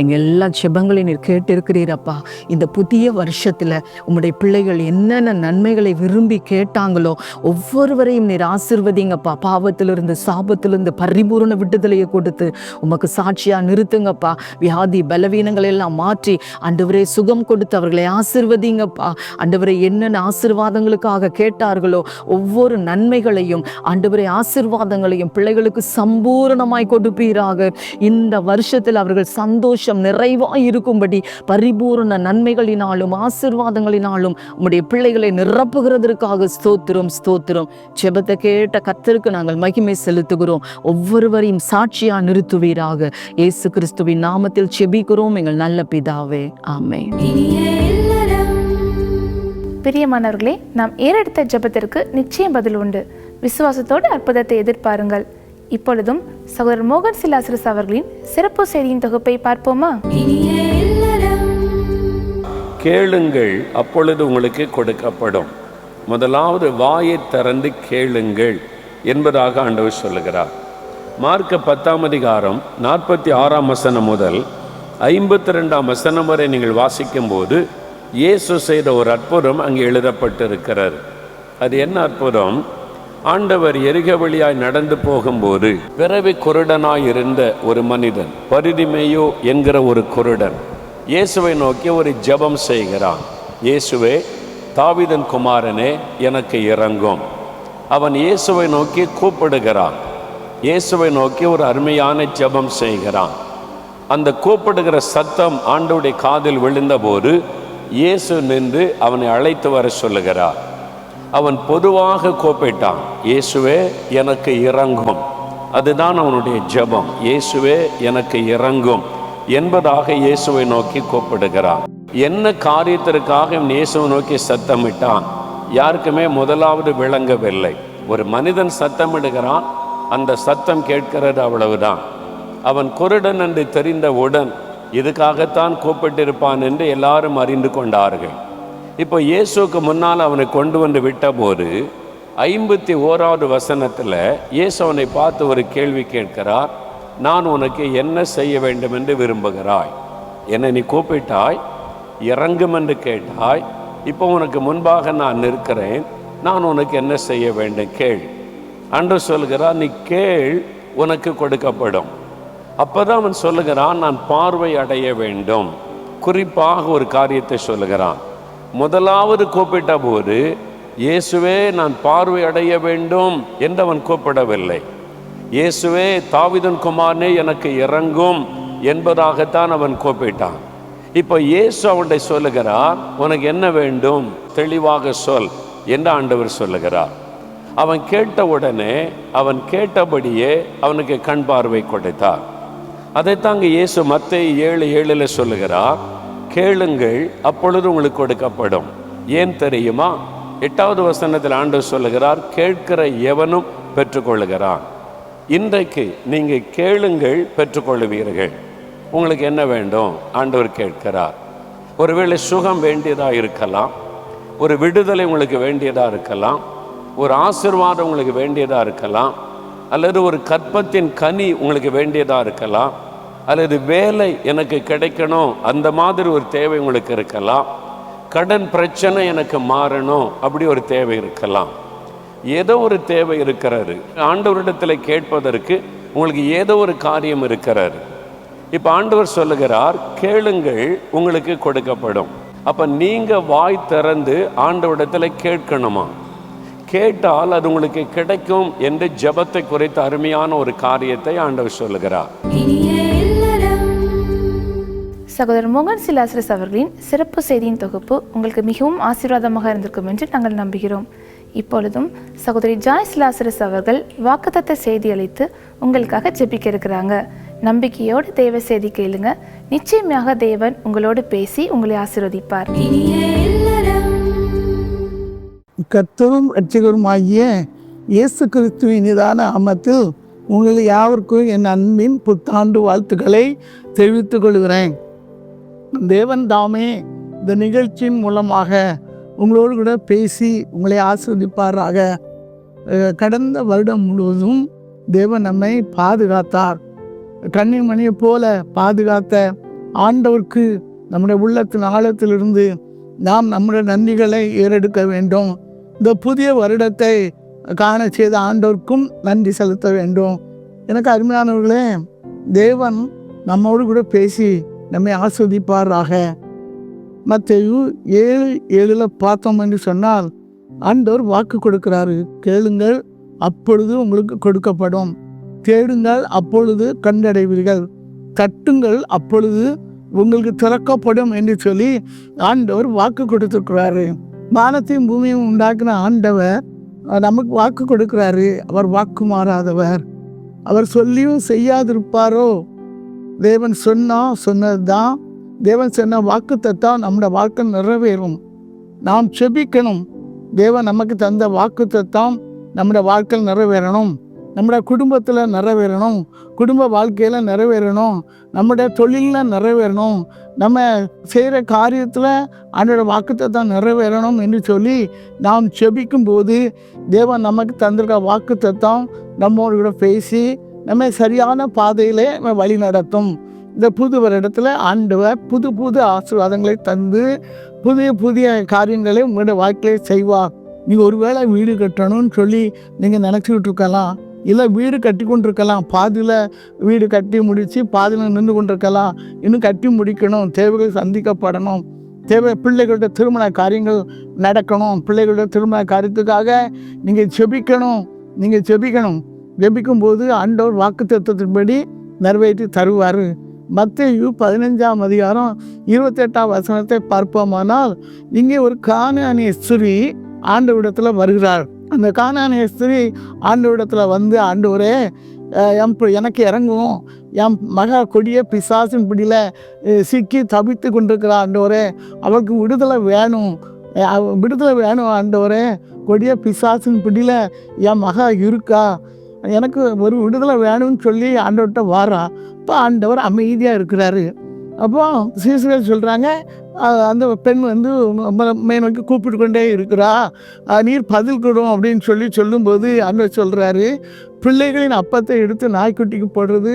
எங்கள் எல்லா ஜெபங்களையும் நீர் கேட்டிருக்கிறீரப்பா. இந்த புதிய வருஷத்தில் உம்முடைய பிள்ளைகள் என்னென்ன நன்மைகளை விரும்பி கேட்டாங்களோ ஒவ்வொருவரையும் நீர் ஆசீர்வதிங்கப்பா. பாவத்திலிருந்து சாபத்திலிருந்து பரிபூரண விடுதலையை கொடுத்து உமக்கு சாட்சியாக நிறுத்துங்கப்பா. வியாதி பலவீனங்களை எல்லாம் மாற்றி ஆண்டவரே சுகம் கொடுத்து அவர்களை ஆசீர்வதிங்கப்பா. ஆண்டவரை என்னென்ன ஆசீர்வாதங்களுக்காக கேட்டார்களோ ஒவ்வொரு நன்மைகளையும் ஆண்டவரை ஆசீர்வாதங்களையும் பிள்ளைகளுக்கு சம்பூரணமாய் கொடுப்பீராக. இந்த வருஷத்தில் அவர்கள் சந்தோஷம் நிறைவாய் இருக்கும்படி பரிபூர்ண நன்மைகளினாலும் ஆசீர்வாதங்களினாலும் உம்முடைய பிள்ளைகளை நிரப்புகிறதற்காக ஸ்தோத்திரம் ஸ்தோத்திரம். ஜெபத்தை கேட்ட கர்த்தருக்கு நாங்கள் மகிமை செலுத்துகிறோம். ஒவ்வொருவரையும் சாட்சியா நிறுத்துவீராக. இயேசு கிறிஸ்துவின் நாமத்தில் ஜெபிக்கிறோம் எங்கள் நல்ல பிதாவே, ஆமென். பிரியமானவர்களே, நாம் ஏறெடுத்த ஜெபத்திற்கு நிச்சயம் பதில் உண்டு. விசுவாசத்தோடு அற்புதத்தை எதிர்பாருங்கள். இப்பொழுதும் சகோதரர் மோகன் சிலாசரஸ் அவர்களின் சிறப்பு செய்தியின் தொகுப்பை பார்ப்போமா? கேளுங்கள், அப்பொழுது உங்களுக்கு கொடுக்கப்படும். முதலாவது வாயை திறந்து கேளுங்கள் என்பதாக ஆண்டவர் சொல்லுகிறார். மார்க் 10ஆம் அதிகாரம் 46ஆம் வசனம் முதல் 52ஆம் வசனம் வரை நீங்கள் வாசிக்கும் போது இயேசு செய்த ஒரு அற்புதம் அங்கே எழுதப்பட்டிருக்கிறது. அது என்ன அற்புதம்? ஆண்டவர் எரிக வழியாய் நடந்து போகும்போது பிறவி குருடனாய் இருந்த ஒரு மனிதன், பரிதிமேயு என்கிற ஒரு குருடன், இயேசுவை நோக்கி ஒரு ஜெபம் செய்கிறான். இயேசுவே, தாவீதின் குமாரனே, எனக்கு இரங்கும். அவன் இயேசுவை நோக்கி கூப்பிடுகிறான். இயேசுவை நோக்கி ஒரு அருமையான ஜெபம் செய்கிறான். அந்த கூப்பிடுகிற சத்தம் ஆண்டவருடைய காதில் விழுந்தபோது இயேசு நின்று அவனை அழைத்து வர சொல்லுகிறார். அவன் பொதுவாக கூப்பிட்டான், இயேசுவே எனக்கு இரங்கும். அதுதான் அவனுடைய ஜெபம். இயேசுவே எனக்கு இரங்கும் என்பதாக இயேசுவை நோக்கி கூப்பிடுகிறான். என்ன காரியத்திற்காக இயேசுவை நோக்கி சத்தமிட்டான் யாருக்குமே முதலாவது விளங்கவில்லை. ஒரு மனிதன் சத்தமிடுகிறான், அந்த சத்தம் கேட்கிறது, அவ்வளவுதான். அவன் குருடன் என்று தெரிந்தவுடன் இதுக்காகத்தான் கூப்பிட்டிருப்பான் என்று எல்லாரும் அறிந்து கொண்டார்கள். இப்போ இயேசுக்கு முன்னால் அவனை கொண்டு வந்து விட்டபோது 51ஆவது வசனத்தில் இயேசு அவனை பார்த்து ஒரு கேள்வி கேட்கிறார். நான் உனக்கு என்ன செய்ய வேண்டும் என்று விரும்புகிறாய்? என்னை நீ கூப்பிட்டாய், இறங்கும் என்று கேட்டாய். இப்போ உனக்கு முன்பாக நான் நிற்கிறேன், நான் உனக்கு என்ன செய்ய வேண்டும் கேள். அன்று சொல்கிறார், நீ கேள், உனக்கு கொடுக்கப்படும். அப்போதான் அவன் சொல்லுகிறான், நான் பார்வை அடைய வேண்டும். குறிப்பாக ஒரு காரியத்தை சொல்லுகிறான். முதலாவது கூப்பிட்ட போது இயேசுவே நான் பார்வை அடைய வேண்டும் என்று அவன் கூப்பிடவில்லை. இயேசுவே தாவீதின் குமாரனே எனக்கு இரங்கும் என்பதாகத்தான் அவன் கூப்பிட்டான். இப்போ இயேசு அவனை சொல்லுகிறார், உனக்கு என்ன வேண்டும் தெளிவாக சொல் என்று ஆண்டவர் சொல்லுகிறார். அவன் கேட்ட உடனே அவன் கேட்டபடியே அவனுக்கு கண் பார்வை கொடுத்தார். அதைத்தாங்க இயேசு மத்தேயு 7:7 சொல்லுகிறார், கேளுங்கள் அப்பொழுது உங்களுக்கு கொடுக்கப்படும். ஏன் தெரியுமா? 8வது வசனத்தில் ஆண்டவர் சொல்லுகிறார், கேட்கிற எவனும் பெற்றுக்கொள்ளுகிறான். இன்றைக்கு நீங்கள் கேளுங்கள், பெற்றுக்கொள்ளுவீர்கள். உங்களுக்கு என்ன வேண்டும்? ஆண்டவர் கேட்கிறார். ஒருவேளை சுகம் வேண்டியதாக இருக்கலாம், ஒரு விடுதலை உங்களுக்கு வேண்டியதாக இருக்கலாம், ஒரு ஆசீர்வாதம் உங்களுக்கு வேண்டியதாக இருக்கலாம், அல்லது ஒரு கற்பத்தின் கனி உங்களுக்கு வேண்டியதாக இருக்கலாம், அல்லது வேலை எனக்கு கிடைக்கணும் அந்த மாதிரி ஒரு தேவை உங்களுக்கு இருக்கலாம், கடன் பிரச்சனை எனக்கு மாறணும் அப்படி ஒரு தேவை இருக்கலாம். ஏதோ ஒரு தேவை இருக்கிறாரு. ஆண்டவரிடத்தில் கேட்பதற்கு உங்களுக்கு ஏதோ ஒரு காரியம் இருக்கிறாரு. இப்போ ஆண்டவர் சொல்லுகிறார், கேளுங்கள் உங்களுக்கு கொடுக்கப்படும். அப்ப நீங்க வாய் திறந்து ஆண்டவரிடத்துல கேட்கணுமா? கேட்டால் அது உங்களுக்கு கிடைக்கும் என்று ஜெபத்தை குறித்த அருமையான ஒரு காரியத்தை ஆண்டவர் சொல்லுகிறார். சகோதரர் மோகன் சிலாசரஸ் அவர்களின் சிறப்பு செய்தியின் தொகுப்பு உங்களுக்கு மிகவும் ஆசீர்வாதமாக இருந்திருக்கும் என்று நாங்கள் நம்புகிறோம். இப்பொழுதும் சகோதரி ஜாய்ஸ் லாசரஸ் அவர்கள் வாக்குத்தத்த செய்தி அளித்து உங்களுக்காக ஜெபிக்க இருக்கிறாங்க. நம்பிக்கையோடு தேவ செய்தி கேளுங்க. நிச்சயமாக தேவன் உங்களோடு பேசி உங்களை ஆசீர்வதிப்பார். கர்த்தரும் இரட்சகருமாகிய இயேசு கிறிஸ்துவின் நிதான நாமத்தில் உங்கள் யாவருக்கும் என் அன்பின் புத்தாண்டு வாழ்த்துக்களை தெரிவித்துக் கொள்கிறேன். தேவன் தாமே இந்த நிகழ்ச்சியின் மூலமாக உங்களோடு கூட பேசி உங்களை ஆசீர்வதிப்பாராக. கடந்த வருடம் முழுவதும் தேவன் நம்மை பாதுகாத்தார். கண்ணின் மணியை போல பாதுகாத்த ஆண்டவருக்கு நம்முடைய உள்ளத்தின் ஆழத்திலிருந்து நாம் நம்முடைய நன்றிகளை ஏறெடுக்க வேண்டும். இந்த புதிய வருடத்தை காண செய்த ஆண்டவருக்கும் நன்றி செலுத்த வேண்டும். எனக்கு அருமையானவர்களே, தேவன் நம்மோடு கூட பேசி நம்மை ஆஸ்வதிப்பாராக. மத்தேயு 7:7 பார்த்தோம் என்று சொன்னால் ஆண்டவர் வாக்கு கொடுக்கிறாரு. கேளுங்கள் அப்பொழுது உங்களுக்கு கொடுக்கப்படும், தேடுங்கள் அப்பொழுது கண்டடைவீர்கள், தட்டுங்கள் அப்பொழுது உங்களுக்கு திறக்கப்படும் என்று சொல்லி ஆண்டவர் வாக்கு கொடுத்துருக்கிறாரு. வானத்தையும் பூமியும் உண்டாக்குன ஆண்டவர் நமக்கு வாக்கு கொடுக்கிறாரு. அவர் வாக்கு மாறாதவர். அவர் சொல்லியும் செய்யாதிருப்பாரோ? தேவன் சொன்னது தான். தேவன் சொன்ன வாக்குத்தத்தம் நம்முடைய வாக்கு நிறைவேறும். நாம் செபிக்கணும். தேவன் நமக்கு தந்த வாக்குத்தத்தம் நம்முடைய வாழ்க்கையில் நிறைவேறணும். நம்முடைய குடும்பத்தில் நிறைவேறணும், குடும்ப வாழ்க்கையில் நிறைவேறணும், நம்முடைய தொழிலில் நிறைவேறணும், நம்ம செய்கிற காரியத்தில் அதோட வாக்குத்தத்தம் நிறைவேறணும் என்று சொல்லி நாம் செபிக்கும் போது தேவன் நமக்கு தந்திருக்க வாக்குத்தத்தம் நம்மோடு கூட பேசி நம்ம சரியான பாதையிலே நம்ம வழி நடத்தும். இந்த புது வருடத்தில் ஆண்டவர் புது புது ஆசீர்வாதங்களை தந்து புதிய காரியங்களை உங்களுடைய வாழ்க்கையை செய்வார். நீங்கள் ஒருவேளை வீடு கட்டணும்னு சொல்லி நீங்கள் நினச்சிக்கிட்டு இருக்கலாம், இல்லை வீடு கட்டி கொண்டிருக்கலாம், பாதியில் வீடு கட்டி முடித்து பாதியில் நின்று கொண்டிருக்கலாம், இன்னும் கட்டி முடிக்கணும், தேவைகள் சந்திக்கப்படணும், பிள்ளைகளோட திருமண காரியங்கள் நடக்கணும், பிள்ளைகளோட திருமண காரியத்துக்காக நீங்கள் ஜெபிக்கணும். ஜெபிக்கும்போது ஆண்டவர் வாக்குத்தத்தத்தின்படி நிறைவேற்றி தருவார். மத்தேயு 15:28 பார்ப்போமானால் இங்கே ஒரு கானானிய ஸ்திரீ ஆண்டவரிடத்தில் வருகிறார். அந்த கானானிய ஸ்திரீ ஆண்டவரிடத்தில் வந்து, ஆண்டவரே எனக்கு இறங்கும், என் மகா கொடிய பிசாசின் பிடியில் சிக்கி தவித்து கொண்டிருக்கிறார் ஆண்டவரே, அவளுக்கு விடுதலை வேணும் ஆண்டவரே, கொடிய பிசாசின் பிடியில் என் மகா இருக்கா, எனக்கு ஒரு விடுதலை வேணும்னு சொல்லி ஆண்டவர்கிட்ட வாரா. இப்போ ஆண்டவர் அமைதியாக இருக்கிறாரு. அப்போ சீசர்கள் சொல்கிறாங்க, அந்த பெண் வந்து நோக்கி கூப்பிட்டு கொண்டே இருக்கிறா, நீர் பதில் கொடும் அப்படின்னு சொல்லும்போது ஆண்டவர் சொல்கிறாரு, பிள்ளைகளின் அப்பத்தை எடுத்து நாய்க்குட்டிக்கு போடுறது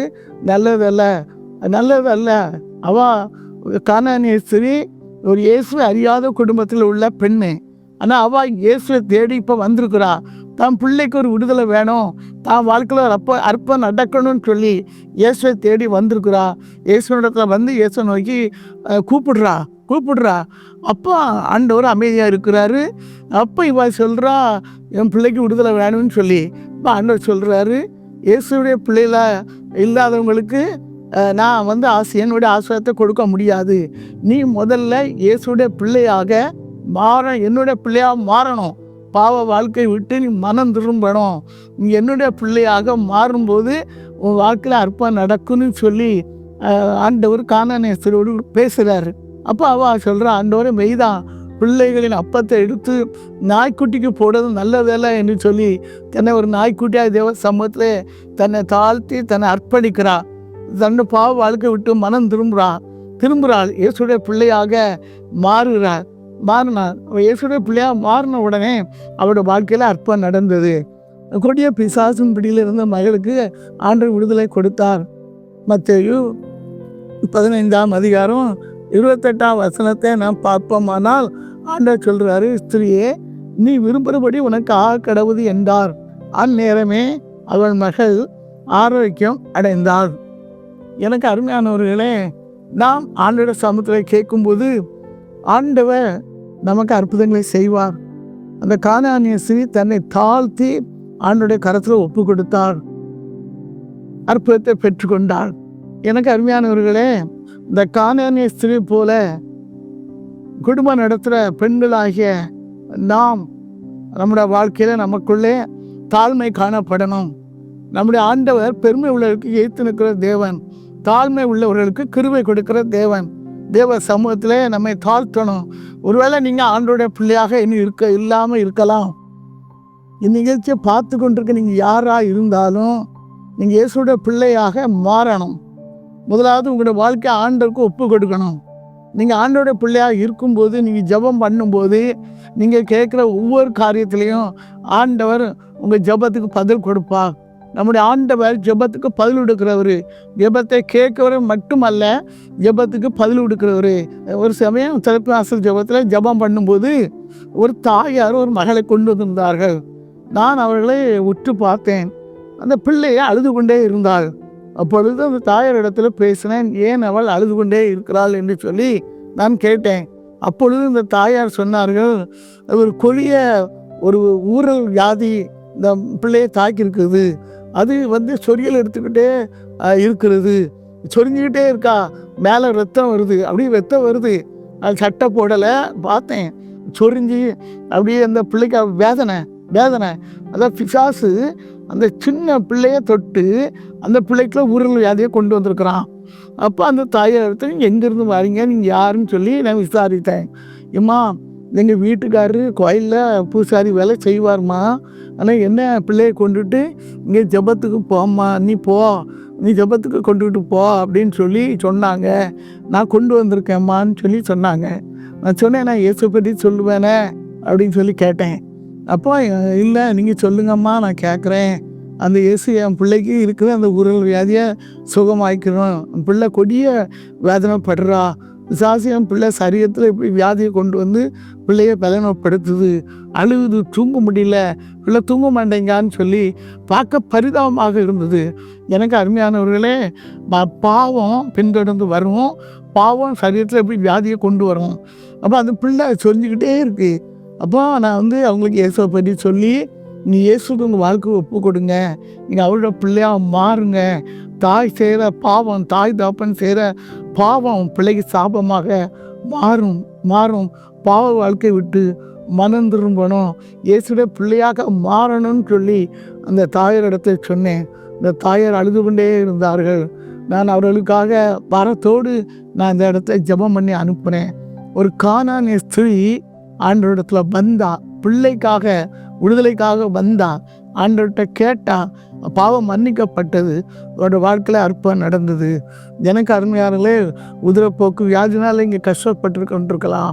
நல்லதல்ல. அவள் கானானிய ஸ்திரீ ஒரு இயேசுவை அறியாத குடும்பத்தில் உள்ள பெண்ணு. ஆனால் அவள் இயேசுவை தேடி இப்போ வந்திருக்கிறா. தான் பிள்ளைக்கு ஒரு விடுதலை வேணும், தான் வாழ்க்கையில் ஒரு அற்பம் நடக்கணும்னு சொல்லி இயேசுவை தேடி வந்திருக்கிறா. இயேசுவிடத்தில் வந்து இயேசுவை நோக்கி கூப்பிடுறா. அப்போ ஆண்டவர் அமைதியாக இருக்கிறாரு. அப்போ இவ சொல்கிறா, என் பிள்ளைக்கு விடுதலை வேணும்னு சொல்லி. இப்போ ஆண்டவர் சொல்கிறாரு, இயேசுடைய பிள்ளைல இல்லாதவங்களுக்கு நான் வந்து என்னுடைய ஆசீர்வாதத்தை கொடுக்க முடியாது. நீ முதல்ல இயேசுடைய பிள்ளையாக என்னுடைய பிள்ளையாக மாறணும். பாவ வாழ்க்கை விட்டு நீ மனம் திரும்பணும். நீ என்னுடைய பிள்ளையாக மாறும்போது உன் வாழ்க்கையில் அற்பம் நடக்குன்னு சொல்லி ஆண்டவர் கானானிய ஸ்திரீயோடு பேசுகிறாரு. அப்போ அவள் சொல்கிறா, ஆண்டவரே மெய்தான், பிள்ளைகளின் அப்பத்தை எடுத்து நாய்க்குட்டிக்கு போடுறது நல்லதில்லை என்று சொல்லி தன்னை ஒரு நாய்க்குட்டியாக தேவ சமூகத்தில் தன்னை தாழ்த்தி தன்னை அர்ப்பணிக்கிறா. தன்னை பாவ வாழ்க்கை விட்டு மனம் திரும்புகிறாள். இயேசுடைய பிள்ளையாக மாறினார். இயேசுடைய பிள்ளையாக மாறின உடனே அவருடைய வாழ்க்கையில் அற்பம் நடந்தது. கொடிய பிசாசின் பிடியில் இருந்த மகளுக்கு ஆண்டவர் விடுதலை கொடுத்தார். மத்தேயு 15:28 நாம் பார்ப்போமானால் ஆண்டவர் சொல்கிறாரு, ஸ்திரியே நீ விரும்புகிறபடி உனக்கு கடவுது என்றார். அந்நேரமே அவள் மகள் ஆரோக்கியம் ஆண்டவர் நமக்கு அற்புதங்களை செய்வார். அந்த கானானிய ஸ்திரீ தன்னை தாழ்த்தி ஆண்டவருடைய கரத்தில் ஒப்பு கொடுத்தார், அற்புதத்தை பெற்றுக்கொண்டாள். எனக்கு அருமையானவர்களே, இந்த கானானிய ஸ்திரீ போல குடும்பம் நடத்துகிற பெண்களாகிய நாம் நம்முடைய வாழ்க்கையில் நமக்குள்ளே தாழ்மை காணப்படணும். நம்முடைய ஆண்டவர் பெருமை உள்ளவர்களுக்கு எய்த்து நிற்கிற தேவன், தாழ்மை உள்ளவர்களுக்கு கிருபை கொடுக்கிற தேவன். தேவ சமூகத்திலே நம்மை தாழ்த்தணும். ஒருவேளை நீங்கள் ஆண்டோடைய பிள்ளையாக இன்னும் இல்லாமல் இருக்கலாம். இந்நிகழ்ச்சியை பார்த்து கொண்டிருக்க நீங்கள் யாராக இருந்தாலும் நீங்கள் இயேசுடைய பிள்ளையாக மாறணும். முதலாவது உங்களுடைய வாழ்க்கையை ஆண்டவருக்கு ஒப்பு கொடுக்கணும். நீங்கள் ஆண்டோடைய பிள்ளையாக இருக்கும்போது, நீங்கள் ஜெபம் பண்ணும்போது, நீங்கள் கேட்குற ஒவ்வொரு காரியத்திலையும் ஆண்டவர் உங்கள் ஜெபத்துக்கு பதில் கொடுப்பார். நம்முடைய ஆண்டவர் ஜெபத்துக்கு பதில் கொடுக்கிறவர். ஜெபத்தை கேட்கிறவர் மட்டுமல்ல, ஜெபத்துக்கு பதில் கொடுக்கிறவர். ஒரு சமயம் திறப்பு வாசல் ஜெபத்தில் ஜெபம் பண்ணும்போது ஒரு தாயார் ஒரு மகளை கொண்டு வந்திருந்தார்கள். நான் அவர்களை உற்று பார்த்தேன். அந்த பிள்ளையை அழுது கொண்டே இருந்தாள். அப்பொழுது அந்த தாயார் இடத்துல பேசினேன், ஏன் அவள் அழுது கொண்டே இருக்கிறாள் என்று சொல்லி நான் கேட்டேன். அப்பொழுது இந்த தாயார் சொன்னார்கள், ஒரு கொடிய ஒரு ஊரல் வியாதி இந்த பிள்ளையை தாக்கியிருக்குது. அது சொரியல் எடுத்துக்கிட்டே இருக்கிறது, சொரிஞ்சிக்கிட்டே இருக்கா, மேலே ரத்தம் வருது, அப்படியே ரத்தம் வருது. அது சட்டை போடலை, பார்த்தேன், சொரிஞ்சு அப்படியே அந்த பிள்ளைக்கு வேதனை. அதான் பிசாசு அந்த சின்ன பிள்ளையை தொட்டு அந்த பிள்ளைக்குள்ள ஊரல் வியாதியை கொண்டு வந்திருக்கிறான். அப்போ அந்த தாயார் இடத்துல எங்கேருந்து வரீங்க, நீங்கள் யாருன்னு சொல்லி நான் விசாரித்தேன். ஏம்மா, எங்கள் வீட்டுக்காரரு கோயிலில் பூசாரி வேலை செய்வார்மா, ஆனால் என்ன பிள்ளையை கொண்டுட்டு இங்கே ஜெபத்துக்கு போம்மா, நீ ஜெபத்துக்கு கொண்டுகிட்டு போ அப்படின்னு சொல்லி சொன்னாங்க. நான் கொண்டு வந்திருக்கேம்மான்னு சொல்லி சொன்னாங்க. நான் சொன்னேன், நான் இயேசு பற்றி சொல்லுவேனே அப்படின்னு சொல்லி கேட்டேன். அப்போ இல்லை, நீங்கள் சொல்லுங்கம்மா, நான் கேட்குறேன். அந்த இயேசு என் பிள்ளைக்கு இருக்கிற அந்த ஊரல் வியாதியை சுகமாய்க்கணும். பிள்ளை கொடிய வேதனைப்படுறா, விசாசி என் பிள்ளை சரீரத்தில் இப்படி வியாதியை கொண்டு வந்து பிள்ளையை பலனப்படுத்துது, அழுகுது, தூங்க முடியல, பிள்ளை தூங்க மாட்டேங்கான்னு சொல்லி பார்க்க பரிதாபமாக இருந்தது. எனக்கு அருமையானவர்களே, பாவம் பின்தொடர்ந்து வரும், பாவம் சரீரத்தில் எப்படி வியாதியை கொண்டு வரும். அப்போ அந்த பிள்ளை சொல்லிக்கிட்டே இருக்குது. அப்போ நான் அவங்களுக்கு இயேசுவை பற்றி சொல்லி, நீ இயேசுக்கு உங்கள் வாழ்க்கை ஒப்பு கொடுங்க, நீங்கள் அவரோட பிள்ளையாக மாறுங்க. தாய் செய்கிற பாவம், தாய் தாப்பன் செய்கிற பாவம் பிள்ளைக்கு சாபமாக மாறும். பாவ வாழ்க்கை விட்டு மனம் திரும்பணும், இயேசுடைய பிள்ளையாக மாறணும்னு சொல்லி அந்த தாயாரிடத்தை சொன்னேன். இந்த தாயார் அழுது கொண்டே இருந்தார்கள். நான் அவர்களுக்காக வரத்தோடு நான் இந்த இடத்த ஜெபம் பண்ணி அனுப்புனேன். ஒரு கானானிய ஸ்திரீ ஆண்டவரிடத்துல வந்தா, பிள்ளைக்காக விடுதலைக்காக வந்தா, ஆண்டவர்கிட்ட கேட்டா, பாவம் மன்னிக்கப்பட்டது, அவரோட வாழ்க்கையில் அற்புதம் நடந்தது. எனக்கு அருமையானங்களே, உதிரப்போக்கு வியாதினால் இங்கே கஷ்டப்பட்டு கொண்டிருக்கலாம்,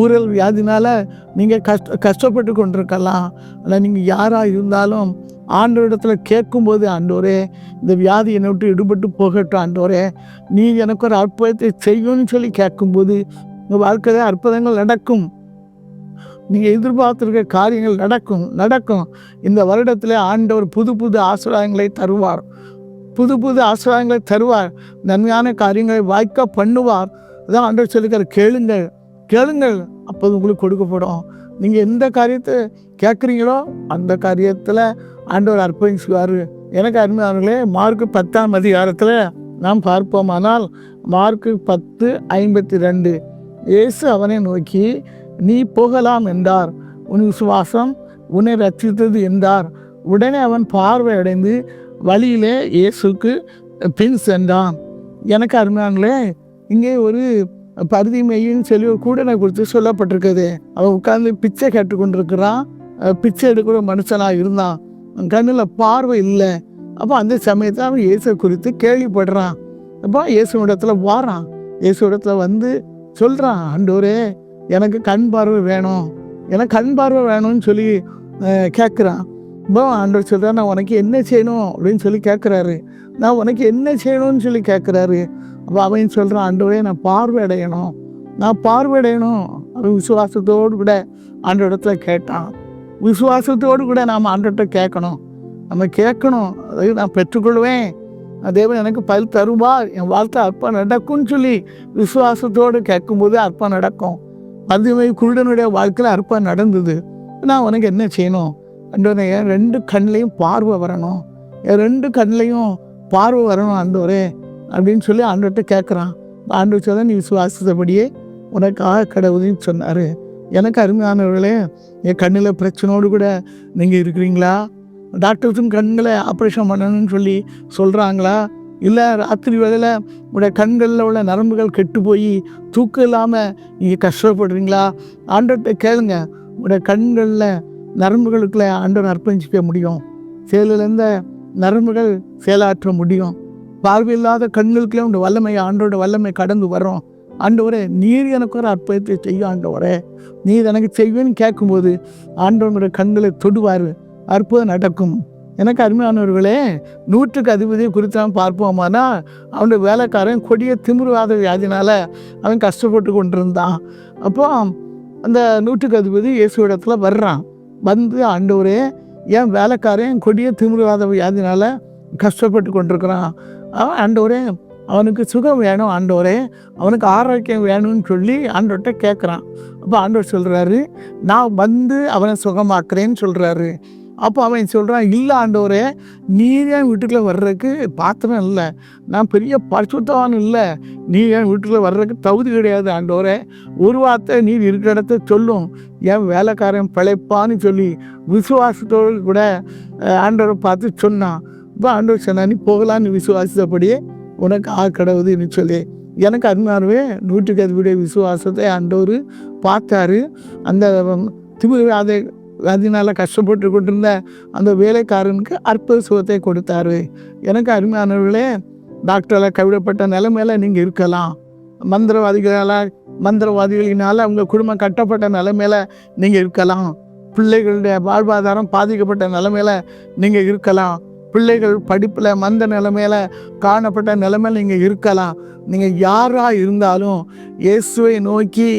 ஊரல் வியாதினால் நீங்கள் கஷ்டப்பட்டு கொண்டிருக்கலாம். ஆனால் நீங்கள் யாராக இருந்தாலும் ஆண்டவரிடத்தில் கேட்கும்போது, ஆண்டவரே இந்த வியாதி என்னை விட்டு விடுபட்டு போகட்டும், ஆண்டவரே நீ எனக்கு ஒரு அற்புதத்தை செய்யணும்னு சொல்லி கேட்கும்போது உங்கள் வாழ்க்கையில் அற்புதங்கள் நடக்கும். நீங்கள் எதிர்பார்த்துருக்க காரியங்கள் நடக்கும். இந்த வருடத்தில் ஆண்டவர் புது ஆசீர்வாதங்களை தருவார், புது ஆசீர்வாதங்களை தருவார், நன்மையான காரியங்களை வாய்க்க பண்ணுவார். அதான் ஆண்டவர் சொல்லிக்கிற, கேளுங்கள் அப்போது உங்களுக்கு கொடுக்கப்படும். நீங்கள் எந்த காரியத்தை கேட்குறீங்களோ அந்த காரியத்தில் ஆண்டவர் அற்புதம் செய்வார். எனக்கு அருமையானவர்களே, மார்க்கு 10ஆம் அதிகாரத்தில் நாம் பார்ப்போமானால், மார்க்கு 10:52, இயேசு அவனை நோக்கி, நீ போகலாம் என்றார், உன் விசுவாசம் உன்னை ரட்சித்தது என்றார். உடனே அவன் பார்வை அடைந்து வழியிலே இயேசுக்கு பின் சென்றான். எனக்கு அருமையானே, இங்கே ஒரு பரிதிமையின்னு சொல்லி ஒரு கூடனை குறித்து சொல்லப்பட்டிருக்குது. அவன் உட்கார்ந்து பிச்சை கேட்டுக்கொண்டிருக்கிறான். பிச்சை எடுக்கிற மனுஷனாக இருந்தான், கண்ணில் பார்வை இல்லை. அப்போ அந்த சமயத்தில் அவன் இயேசு குறித்து கேள்விப்படுறான். அப்போ இயேசுவிடத்தில் வாரான். இயேசுவிடத்தில் வந்து சொல்கிறான், ஆண்டவரே எனக்கு கண் பார்வை வேணும்னு சொல்லி கேட்குறான். இப்போ ஆண்டவர் சொல்கிறார், நான் உனக்கு என்ன செய்யணும் அப்படின்னு சொல்லி கேட்குறாரு. நான் உனக்கு என்ன செய்யணும்னு சொல்லி கேட்குறாரு. அப்போ அவன் சொல்கிறான், ஆண்டவரே நான் பார்வை அடையணும். அவன் விசுவாசத்தோடு கூட ஆண்டவரிடத்துல கேட்டான். விசுவாசத்தோடு கூட நாம் ஆண்டவர்கிட்ட கேட்கணும். அதாவது நான் பெற்றுக்கொள்வேன், தேவன் எனக்கு பதில் தருவார், என் வாழ்க்கை அற்புதம் நடக்கும்னு சொல்லி விசுவாசத்தோடு கேட்கும்போது அற்புதம் நடக்கும். அதுவே குருடனுடைய வாழ்க்கையில் அற்புதம் நடந்தது. நான் உனக்கு என்ன செய்யணும்? ஆண்டவரே, என் 2 கண்ணிலையும் பார்வை வரணும், என் 2 கண்ணிலையும் பார்வை வரணும் ஆண்டவரே அப்படின்னு சொல்லி ஆண்டவர்கிட்ட கேட்குறான். ஆண்டவர் சொல்ல, நீ விசுவாசித்தபடியே உனக்காக கடவுள்னு சொன்னார். எனக்கு அருமையானவர்களே, என் கண்ணில் பிரச்சனையோடு கூட நீங்கள் இருக்கிறீங்களா? டாக்டர்ஸும் கண்களை ஆப்ரேஷன் பண்ணணும்னு சொல்லி சொல்கிறாங்களா? இல்லை ராத்திரி வேளையில் உடைய கண்களில் உள்ள நரம்புகள் கெட்டு போய் தூக்கம் இல்லாமல் நீங்கள் கஷ்டப்படுறீங்களா? ஆண்டவர்கிட்ட கேளுங்க. உடைய கண்களில் நரம்புகளுக்குள்ள ஆண்டவர் அர்ப்பணிச்சிக்க முடியும். செயலிழந்த நரம்புகள் செயலாற்ற முடியும். பார்வையில்லாத கண்களுக்குள்ளே உடைய வல்லமை, ஆண்டோட வல்லமை கடந்து வரும். ஆண்டவரே, நீர் எனக்கு ஒரு அற்புதத்தை செய்யும் ஆண்டவரே, நீர் எனக்கு செய்வேன்னு கேட்கும்போது ஆண்டவனுடைய கண்களை தொடுவார், அற்புதம் நடக்கும். எனக்கு அருமையானவர்களே, 100க்கு அதிபதியை குறித்து நாம் பார்ப்போமானா, அவனுடைய வேலைக்காரன் கொடிய திமிர்வாத வியாதினால் அவன் கஷ்டப்பட்டு கொண்டிருந்தான். அப்போ அந்த 100க்கு அதிபதி இயேசு இடத்துல வர்றான். வந்து, ஆண்டவரே, என் வேலைக்காரன் கொடிய திமிர்வாத வியாதினால் கஷ்டப்பட்டு கொண்டிருக்கிறான். ஆண்டவரே, அவனுக்கு சுகம் வேணும் ஆண்டவரே, அவனுக்கு ஆரோக்கியம் வேணும்னு சொல்லி ஆண்டவர்கிட்ட கேட்குறான். அப்போ ஆண்டவர் சொல்கிறாரு, நான் வந்து அவனை சுகமாக்குறேன்னு சொல்கிறாரு. அப்போ அவன் சொல்கிறான், இல்லை ஆண்டவரே, நீர் என் வீட்டுக்குள்ளே வர்றதுக்கு பாத்திரம் இல்லை, நான் பெரிய பரிசுத்தவான் இல்லை, நீர் என் வீட்டுக்குள்ளே வர்றதுக்கு தகுதி கிடையாது ஆண்டவரே, ஒரு வார்த்தை நீர் இருக்கிற இடத்த சொல்லும், என் வேலைக்காரன் பிழைப்பான்னு சொல்லி விசுவாசத்தோடு கூட ஆண்டவரை பார்த்து சொன்னான். இப்போ ஆண்டவர் சொன்னா, நீ போகலான்னு விசுவாசித்தபடியே உனக்கு கடவுதுன்னு சொல்லி. எனக்கு அருமையானவே 100க்கு அதிபதியுடைய விசுவாசத்தை ஆண்டவர் பார்த்தாரு. அந்த திமிர்வாத அதனால கஷ்டப்பட்டு கொண்டிருந்த அந்த வேலைக்காரனுக்கு அற்புத சுகத்தை கொடுத்தாரு. எனக்கு அருமையானவர்களே, டாக்டரால் கைவிடப்பட்ட நிலைமையில நீங்கள் இருக்கலாம், மந்திரவாதிகளினால் அவங்க குடும்பம் கட்டப்பட்ட நிலைமையில நீங்கள் இருக்கலாம், பிள்ளைகளுடைய வாழ்வாதாரம் பாதிக்கப்பட்ட நிலைமையில நீங்கள் இருக்கலாம், பிள்ளைகள் படிப்பில் மந்த நிலைமையில காணப்பட்ட நிலைமையில நீங்கள் இருக்கலாம். நீங்கள் யாராக இருந்தாலும் இயேசுவை நோக்கி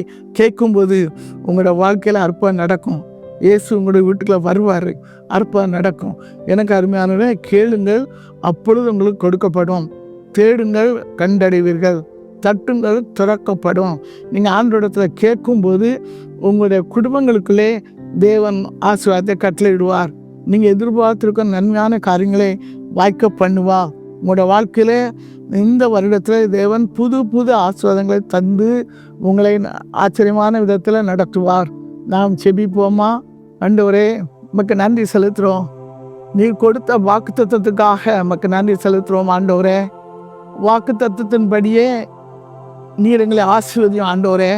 கேட்கும்போது உங்களோட வாழ்க்கையில் அற்புதம் நடக்கும். இயேசு உங்களுடைய வீட்டுக்குள்ள வருவார், அற்புதம் நடக்கும். எனக்கு அருமையானவரே, கேளுங்கள் அப்பொழுது உங்களுக்கு கொடுக்கப்படும், தேடுங்கள் கண்டடைவீர்கள், தட்டுங்கள் திறக்கப்படும். நீங்கள் ஆண்டவரிடத்தில் கேட்கும்போது உங்களுடைய குடும்பங்களுக்குள்ளே தேவன் ஆசீர்வாதத்தை கட்டளையிடுவார். நீங்கள் எதிர்பார்த்திருக்க நன்மையான காரியங்களை வாய்க்க பண்ணுவா. உங்களோட வாழ்க்கையில் இந்த வருடத்தில் தேவன் புது புது ஆசீர்வாதங்களை தந்து உங்களை ஆச்சரியமான விதத்தில் நடத்துவார். நாம் செபிப்போமா? ஆண்டவரே, நமக்கு நன்றி செலுத்துகிறோம். நீர் கொடுத்த வாக்கு தத்துவத்துக்காக நமக்கு நன்றி செலுத்துகிறோம் ஆண்டவரே. வாக்கு தத்துவத்தின்படியே நீர் எங்களை ஆசீர்வதியும் ஆண்டவரே.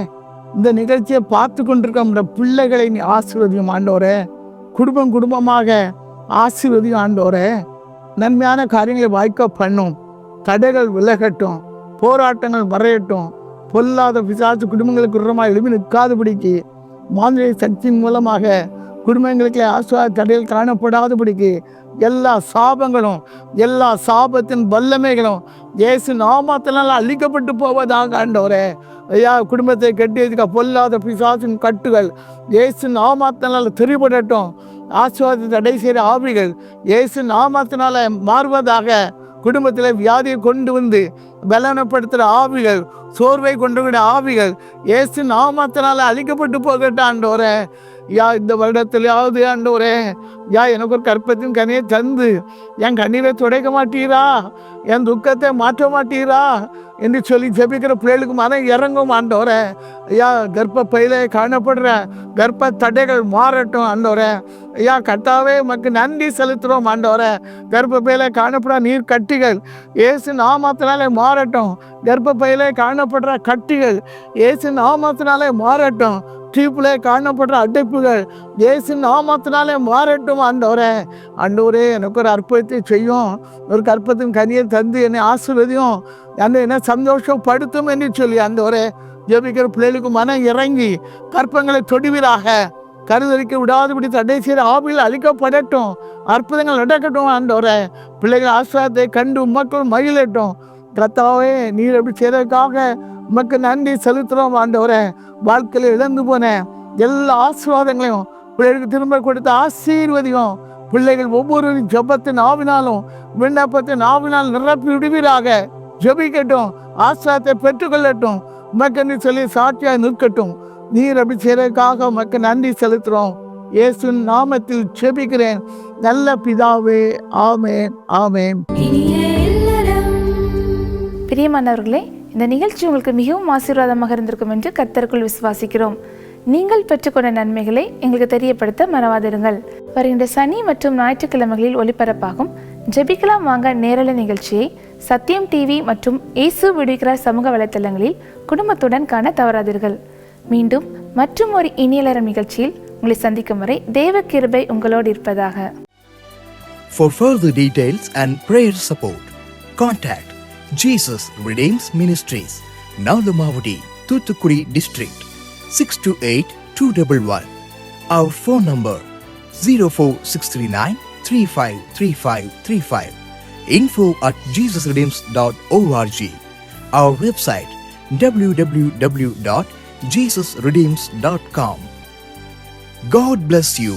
இந்த நிகழ்ச்சியை பார்த்து கொண்டிருக்க நம்முடைய பிள்ளைகளை நீ ஆசீர்வதியும் ஆண்டவரே. குடும்பம் குடும்பமாக ஆசீர்வதியும் ஆண்டவரே. நன்மையான காரியங்களை வாய்க்க பண்ணும், தடைகள் விலகட்டும், போராட்டங்கள் மறையட்டும், பொல்லாத பிசாசு குடும்பங்களுக்கு விரோதமாக எழுப்பி நிற்காதபடிக்கு, மாந்திரிக சக்தியின் மூலமாக குடும்பங்களுக்கு ஆசீர்வாத தடைகள் காணப்படாதபடிக்கு எல்லா சாபங்களும் எல்லா சாபத்தின் வல்லமைகளும் இயேசு நாமத்தினால் அழிக்கப்பட்டு போவதாக ஆண்டவரே. ஐயா, குடும்பத்தை கட்டியதுக்க பொல்லாத பிசாசின் கட்டுகள் இயேசு நாமத்தினால் திரிபடட்டும். ஆசீர்வாதத்தை தடை செய்கிற ஆவிகள் இயேசு நாமத்தினால மாறுவதாக. குடும்பத்தில் வியாதியை கொண்டு வந்து பலனப்படுத்துகிற ஆவிகள், சோர்வை கொண்டு வர ஆவிகள் இயேசு நாமத்தினால அழிக்கப்பட்டு போகட்டும் ஆண்டவரே. யா, இந்த வருடத்திலாவது ஆண்டவரே, யா எனக்கு ஒரு கற்பத்தின் கனியை தந்து என் கண்ணீரை துடைக்க மாட்டீரா, என் துக்கத்தை மாற்ற மாட்டீரா என்று சொல்லி ஜெபிக்கிற பிள்ளைகளுக்கு மனம் இறங்கும் ஆண்டவரே. ஐயா, கர்ப்பப்பையிலே காணப்படுற கர்ப்ப தடைகள் மாறட்டும் ஆண்டவரே. ஐயா கர்த்தாவே, உமக்கு நன்றி செலுத்துகிறோம் ஆண்டவரே. கர்ப்பப்பையிலே காணப்படுற நீர் கட்டிகள் இயேசு நாமத்தினாலே மாறட்டும். கர்ப்பப்பையிலே காணப்படுற கட்டிகள் இயேசு நாமத்தினாலே மாறட்டும். டீப்பிலே காணப்படுற அடைப்புகள் இயேசு நாமத்தினாலே மாறட்டும் ஆண்டவரே. ஆண்டவரே, எனக்கு ஒரு அற்புதத்தை செய்யும், ஒரு கற்பத்தின் கனியை தந்து என்னை ஆசீர்வதியும், என்னை சந்தோஷப்படுத்தும் என்று சொல்லி ஆண்டவரே ஜெபிக்கிற பிள்ளைகளுக்கு மனம் இறங்கி கற்பங்களை தொடுவீராக. கருதலிக்க விடாதபடி தடை செய்கிற ஆவிகள் அழிக்கப்படட்டும், அற்புதங்கள் நடக்கட்டும் ஆண்டவரே. பிள்ளைகள் ஆசீர்வாதத்தை கண்டு மக்கள் மகிழட்டும். கர்த்தாவே, நீர் எப்படி செய்ததுக்காக உமக்கு நன்றி செலுத்துகிறோம் ஆண்டவரே. வாழ்க்கையில் இழந்து போன எல்லா ஆசீர்வாதங்களையும் பிள்ளைகளுக்கு திரும்ப கொடுத்த ஆசீர்வதியும். பிள்ளைகள் ஒவ்வொரு ஜெபத்தின் ஆவினாலும் விண்ணப்பத்தின் ஆவினால் நிரப்பி விடுவீராக. ஜெபிக்கட்டும், ஆசீர்வாதத்தை பெற்றுக்கொள்ளட்டும், உமக்கென்று சொல்லி சாட்சியாக நிற்கட்டும். நீர் அப்படி செய்யறதுக்காக உமக்கு நன்றி செலுத்துறோம். இயேசுவின் நாமத்தில் ஜெபிக்கிறேன் நல்ல பிதாவே, ஆமென், ஆமென். பிரியமானவர்களே, இந்த நிகழ்ச்சி உங்களுக்கு மிகவும் ஆசீர்வாதமாக இருந்திருக்கும் என்று கர்த்தருக்குள் விசுவாசிக்கிறோம். நீங்கள் பெற்றுக்கொண்ட நன்மைகளை எங்களுக்கு தெரியப்படுத்த மறவாதிருங்கள். வருகின்ற சனி மற்றும் ஞாயிற்றுக்கிழமைகளில் ஒளிபரப்பாகும் ஜெபிக்கலாம் வாங்க நேரலை நிகழ்ச்சியை சத்தியம் டிவி மற்றும் இயேசு விடுவிக்கிறார் சமூக வலைத்தளங்களில் குடும்பத்துடன் காண தவறாதீர்கள். மீண்டும் மற்றும் ஒரு இனியலரம் நிகழ்ச்சியில் உங்களை சந்திக்கும் வரை தேவ கிருபை உங்களோடு இருப்பதாக. For further details and prayer support, contact Jesus Redeems Ministries, Nalumavudi, Thoothukudi District, 628-211. Our phone number 04639-353535. info@jesusredeems.org. Our website www.jesusredeems.com. God bless you.